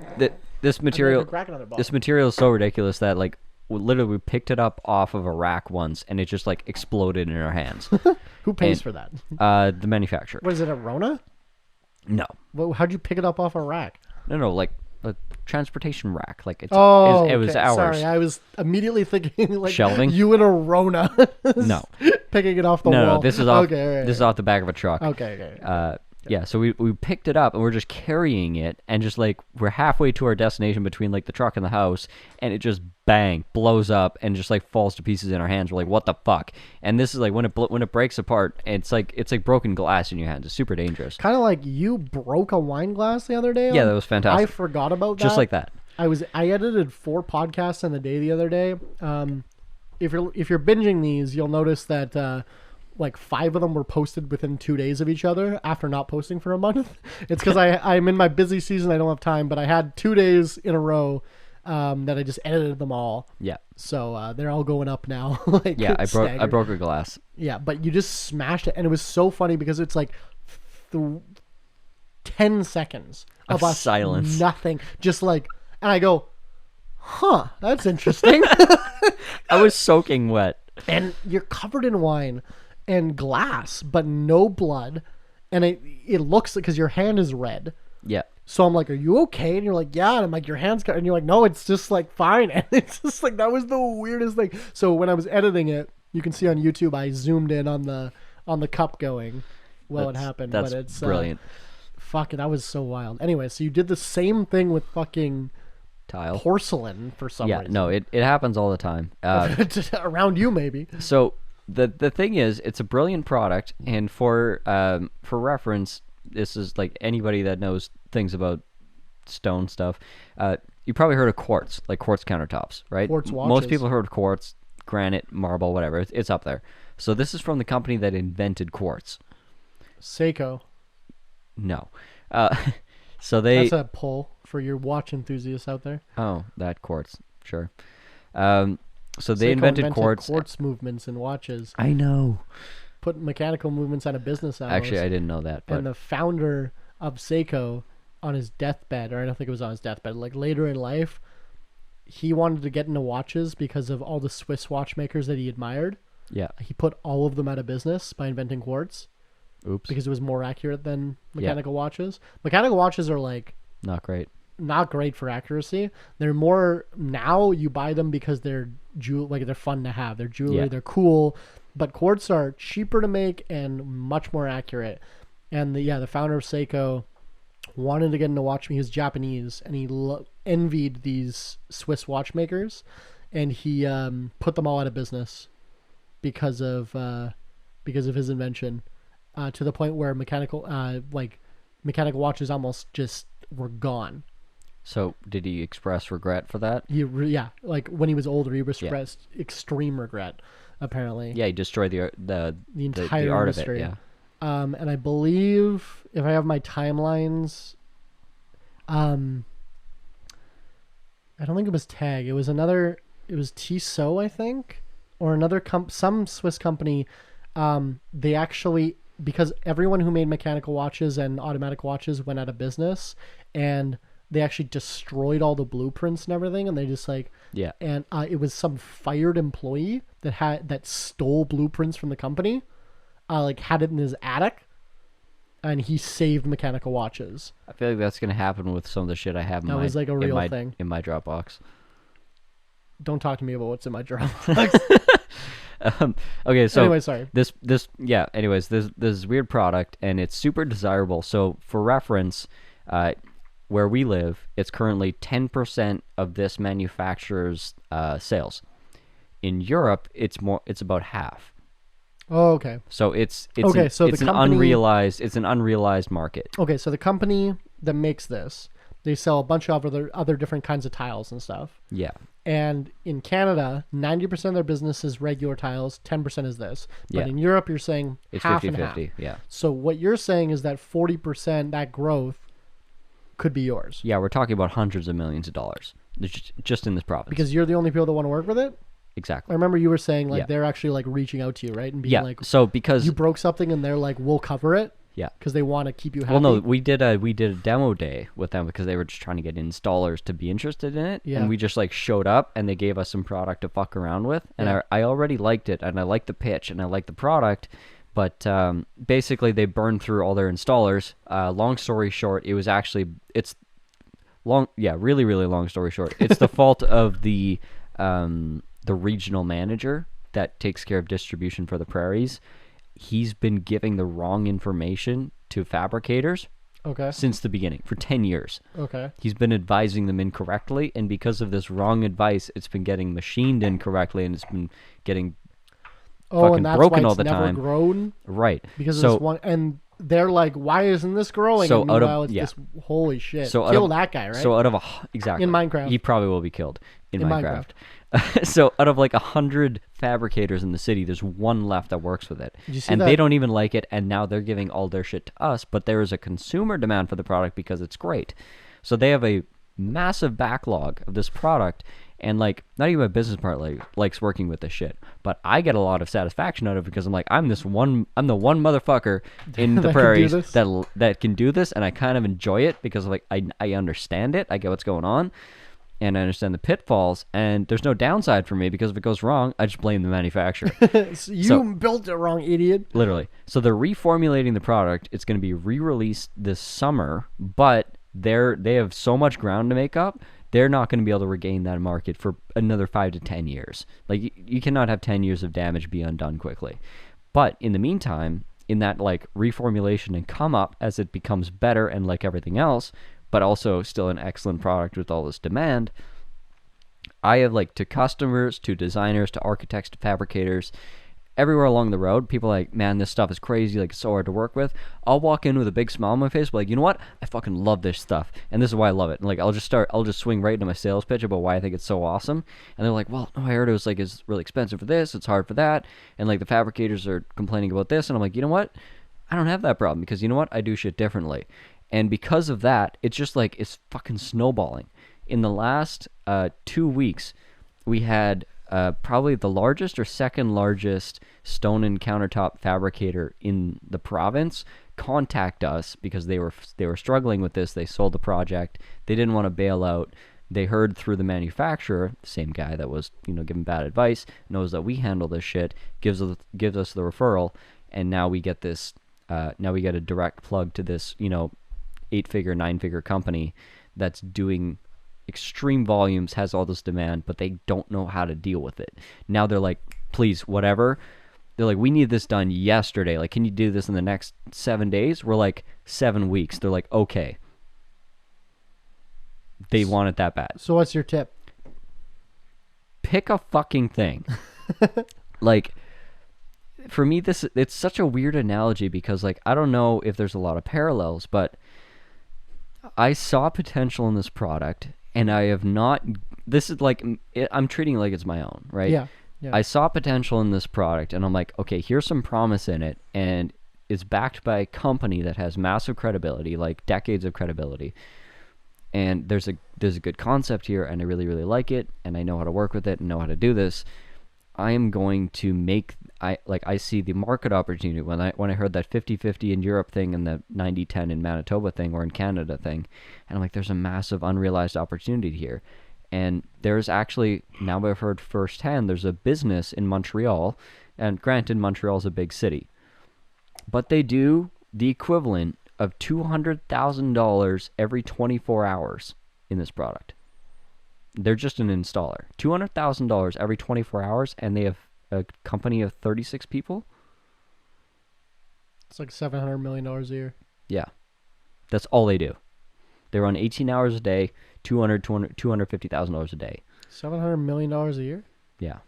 this material crack another bottle. this material is so ridiculous that like literally we picked it up off of a rack once and it just like exploded in our hands. Who pays and- for that? The manufacturer. What is it, a Rona? No, How'd you pick it up off a rack? no, like a transportation rack. Like it was okay. ours. Sorry, I was immediately thinking like Shelving? you and a Rona. No. Picking it off the wall. No, this is off. Okay, all right, This is off the back of a truck. Okay. Yeah, so we picked it up and we're just carrying it, and just like we're halfway to our destination between like the truck and the house, and it just bang blows up and just like falls to pieces in our hands. We're like, what the fuck? And this is like when it breaks apart, it's like broken glass in your hands. It's super dangerous. Kind of like you broke a wine glass the other day. Yeah, that was fantastic. I forgot about that. Just like that. I edited 4 podcasts in a day the other day. If you're binging these, you'll notice that like 5 of them were posted within 2 days of each other after not posting for a month. It's because I'm in my busy season. I don't have time, but I had 2 days in a row that I just edited them all. Yeah. So they're all going up now. Like, Yeah, I staggered. broke a glass. Yeah, but you just smashed it, and it was so funny because it's like 10 seconds Of us silence. nothing, just like, and I go, huh, that's interesting. I was soaking wet. And you're covered in wine and glass, but no blood, and it looks like, because your hand is red. Yeah. So I'm like, are you okay? And you're like, yeah. And I'm like, your hand's cut. And you're like, no, it's just like fine. And it's just like, that was the weirdest thing. So when I was editing it, you can see on YouTube, I zoomed in on the cup going while it happened. That's but it's brilliant. Fuck it, that was so wild. Anyway, so you did the same thing with fucking Tile. porcelain for some Yeah, reason. no, it happens all the time. Around you, maybe. So the thing is, it's a brilliant product, and for reference, this is like anybody that knows things about stone stuff. You probably heard of quartz, like quartz countertops, right? Quartz watches. Most people heard of quartz, granite, marble, whatever. It's up there. So this is from the company that invented quartz. Seiko. No. So they. That's a poll for your watch enthusiasts out there. Oh, that quartz. Sure. So they Seiko invented quartz. quartz movements in watches. I know. Put mechanical movements out of business hours. Actually, I didn't know that. But And the founder of Seiko, on his deathbed, or I don't think it was on his deathbed, like later in life, he wanted to get into watches because of all the Swiss watchmakers that he admired. yeah. He put all of them out of business by inventing quartz Oops. because it was more accurate than mechanical watches. Mechanical watches are like Not great. not great for accuracy. They're more now you buy them because they're they're fun to have. They're jewelry, Yeah. they're cool, but quartz are cheaper to make and much more accurate. And the founder of Seiko wanted to get into watchmaking. He was Japanese and he envied these Swiss watchmakers, and he put them all out of business because of his invention, to the point where mechanical watches almost just were gone. So did he express regret for that? Like when he was older, he expressed extreme regret. Apparently, Yeah, he destroyed the entire the art industry. of it. Yeah. And I believe if I have my timelines, I don't think it was Tag. It was Tissot, I think, or another some Swiss company. They actually, because everyone who made mechanical watches and automatic watches went out of business, and they actually destroyed all the blueprints and everything, and they just Yeah. and it was some fired employee that stole blueprints from the company, had it in his attic, and he saved mechanical watches. I feel like that's gonna happen with some of the shit I have. That was like a real thing in my Dropbox. Don't talk to me about what's in my journal. Okay, so Anyway, sorry. Anyways, this weird product, and it's super desirable. So for reference, where we live, it's currently 10% of this manufacturer's sales. In Europe, it's about half. Oh, okay. So it's Okay, so it's the an company- unrealized market. Okay, so the company that makes this, they sell a bunch of other different kinds of tiles and stuff. Yeah. And in Canada, 90% of their business is regular tiles, 10% is this. But Yeah. in Europe, you're saying It's half 50-50. and half. Yeah. So what you're saying is that 40%, that growth, could be yours. Yeah, we're talking about hundreds of millions of dollars just in this province. Because you're the only people that want to work with it? I exactly. remember you were saying Yeah. they're actually reaching out to you, right? And being Yeah. like, So because you broke something and they're like, we'll cover it. Yeah. Because they want to keep you happy. Well, no, we did a demo day with them because they were just trying to get installers to be interested in it. Yeah. And we just showed up and they gave us some product to fuck around with. And Yeah. I already liked it, and I liked the pitch and I liked the product. But basically they burned through all their installers. Long story short, really, really long story short. It's the fault of the regional manager that takes care of distribution for the prairies. He's been giving the wrong information to fabricators Okay. since the beginning for 10 years. Okay. He's been advising them incorrectly, and because of this wrong advice, it's been getting machined incorrectly, and it's been getting Oh, fucking and that's broken why all it's the never time. grown. Right. Because so of this one, and they're like, why isn't this growing? So and out of- meanwhile, it's yeah. this holy shit. So out Kill of- that guy, right? So out of exactly In Minecraft. he probably will be killed in In Minecraft. So out of 100 fabricators in the city, there's one left that works with it, Did you see and that? they don't even like it. And now they're giving all their shit to us. But there is a consumer demand for the product because it's great. So they have a massive backlog of this product, and not even my business partner likes working with this shit. But I get a lot of satisfaction out of it because I'm the one motherfucker in the That can do prairies this? that can do this, and I kind of enjoy it because I understand it. I get what's going on. And I understand the pitfalls, and there's no downside for me because if it goes wrong, I just blame the manufacturer. So you built it wrong, idiot. Literally. So they're reformulating the product. It's going to be re-released this summer, but they have so much ground to make up. They're not going to be able to regain that market for another 5 to 10 years. You cannot have 10 years of damage be undone quickly. But in the meantime, in that reformulation and come up as it becomes better and like everything else, but also still an excellent product with all this demand, I have to customers, to designers, to architects, to fabricators, everywhere along the road, people are like, man, this stuff is crazy, it's so hard to work with. I'll walk in with a big smile on my face, you know what? I fucking love this stuff, and this is why I love it. And I'll just swing right into my sales pitch about why I think it's so awesome. And they're like, well, no, I heard it was it's really expensive for this, it's hard for that, and the fabricators are complaining about this, and I'm like, you know what? I don't have that problem because you know what? I do shit differently. And because of that, it's just like it's fucking snowballing. In the last 2 weeks, we had probably the largest or second largest stone and countertop fabricator in the province contact us because they were struggling with this. They sold the project. They didn't want to bail out. They heard through the manufacturer, the same guy that was giving bad advice, knows that we handle this shit, gives us the referral, and now we get this. Now we get a direct plug to this 8-figure, 9-figure company that's doing extreme volumes, has all this demand, but they don't know how to deal with it. Now they're like, please, whatever. They're like, we need this done yesterday. Like, can you do this in the next 7 days? We're like, 7 weeks. They're like, okay. They want it that bad. So what's your tip? Pick a fucking thing. Like, for me, it's such a weird analogy because, like, I don't know if there's a lot of parallels, but I saw potential in this product, and I have not. This is like I'm treating it like it's my own, right? Yeah. I saw potential in this product, and I'm like, okay, here's some promise in it, and it's backed by a company that has massive credibility, like decades of credibility, and there's a good concept here, and I really, really like it, and I know how to work with it and know how to do this. I am going to I see the market opportunity when I heard that 50-50 in Europe thing and the 90-10 in Manitoba thing or in Canada thing, and I'm like, there's a massive unrealized opportunity here. And there's actually, now I've heard firsthand, there's a business in Montreal, and granted, Montreal's a big city, but they do the equivalent of $200,000 every 24 hours in this product. They're just an installer. $200,000 every 24 hours, and they have a company of 36 people. It's like $700 million a year. Yeah. That's all they do. They run 18 hours a day, $250,000 a day. $700 million a year? Yeah.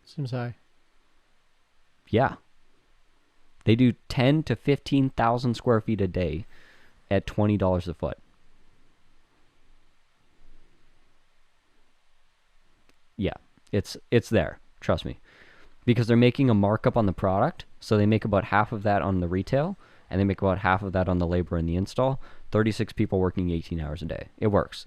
Seems high. Yeah. They do 10 to 15,000 square feet a day at $20 a foot. Yeah, it's there. Trust me. Because they're making a markup on the product, so they make about half of that on the retail, and they make about half of that on the labor and the install. 36 people working 18 hours a day. It works.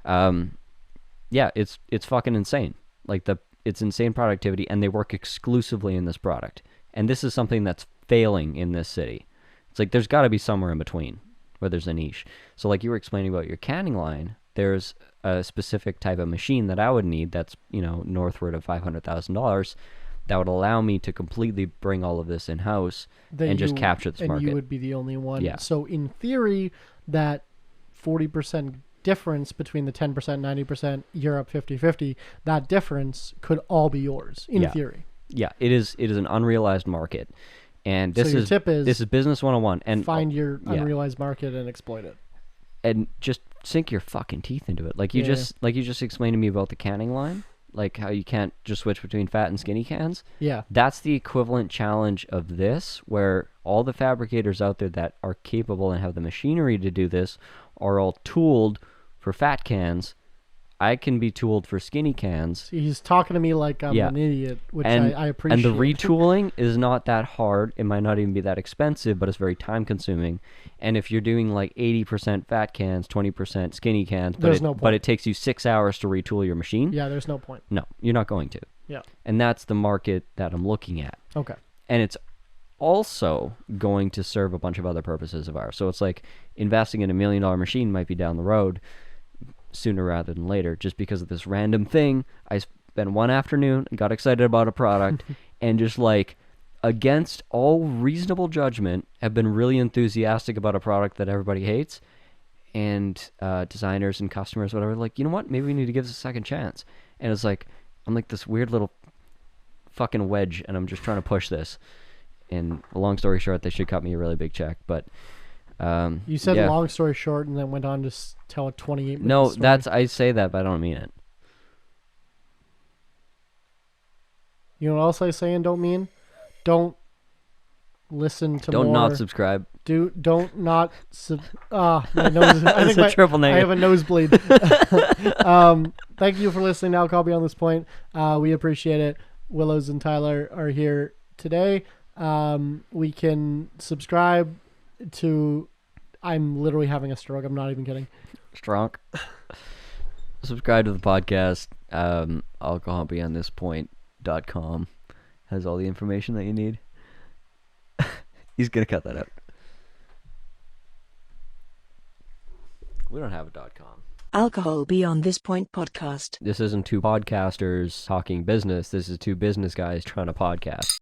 Yeah, it's fucking insane. Like it's insane productivity, and they work exclusively in this product. And this is something that's failing in this city. It's like there's got to be somewhere in between where there's a niche. So like you were explaining about your canning line, there's a specific type of machine that I would need that's, northward of $500,000 that would allow me to completely bring all of this in-house and just capture this market. And you would be the only one. Yeah. So in theory, that 40% difference between the 10%, 90%, Europe 50-50, that difference could all be yours in theory. Yeah, it is an unrealized market. And this tip is this is business 101, and find your unrealized market and exploit it. And just sink your fucking teeth into it. Like you just explained to me about the canning line, like how you can't just switch between fat and skinny cans. Yeah. That's the equivalent challenge of this, where all the fabricators out there that are capable and have the machinery to do this are all tooled for fat cans. I can be tooled for skinny cans. See, he's talking to me like I'm an idiot, which I appreciate. And the retooling is not that hard. It might not even be that expensive, but it's very time consuming. And if you're doing like 80% fat cans, 20% skinny cans, but it takes you 6 hours to retool your machine. Yeah, there's no point. No, you're not going to. Yeah. And that's the market that I'm looking at. Okay. And it's also going to serve a bunch of other purposes of ours. So it's like investing in $1 million machine might be down the road sooner rather than later, just because of this random thing. I spent one afternoon and got excited about a product and just like, against all reasonable judgment, have been really enthusiastic about a product that everybody hates, and designers and customers, whatever, like, you know what, maybe we need to give this a second chance. And it's like, I'm like this weird little fucking wedge, and I'm just trying to push this. And long story short, they should cut me a really big check, but you said long story short and then went on to tell a 28-minute story. I say that, but I don't mean it. You know what else I say and don't mean? Don't listen to Don't more. not subscribe. Don't not my nose. I think triple negative. I have a nosebleed. Thank you for listening to Alcohol Beyond This Point. We appreciate it. Willows and Tyler are here today. We can subscribe to I'm literally having a stroke. I'm not even kidding. Strong. Subscribe to the podcast. alcoholbeyondthispoint.com has all the information that you need. He's gonna cut that out. We don't have a .com. Alcohol Beyond This Point podcast. This isn't two podcasters talking business. This is two business guys trying to podcast.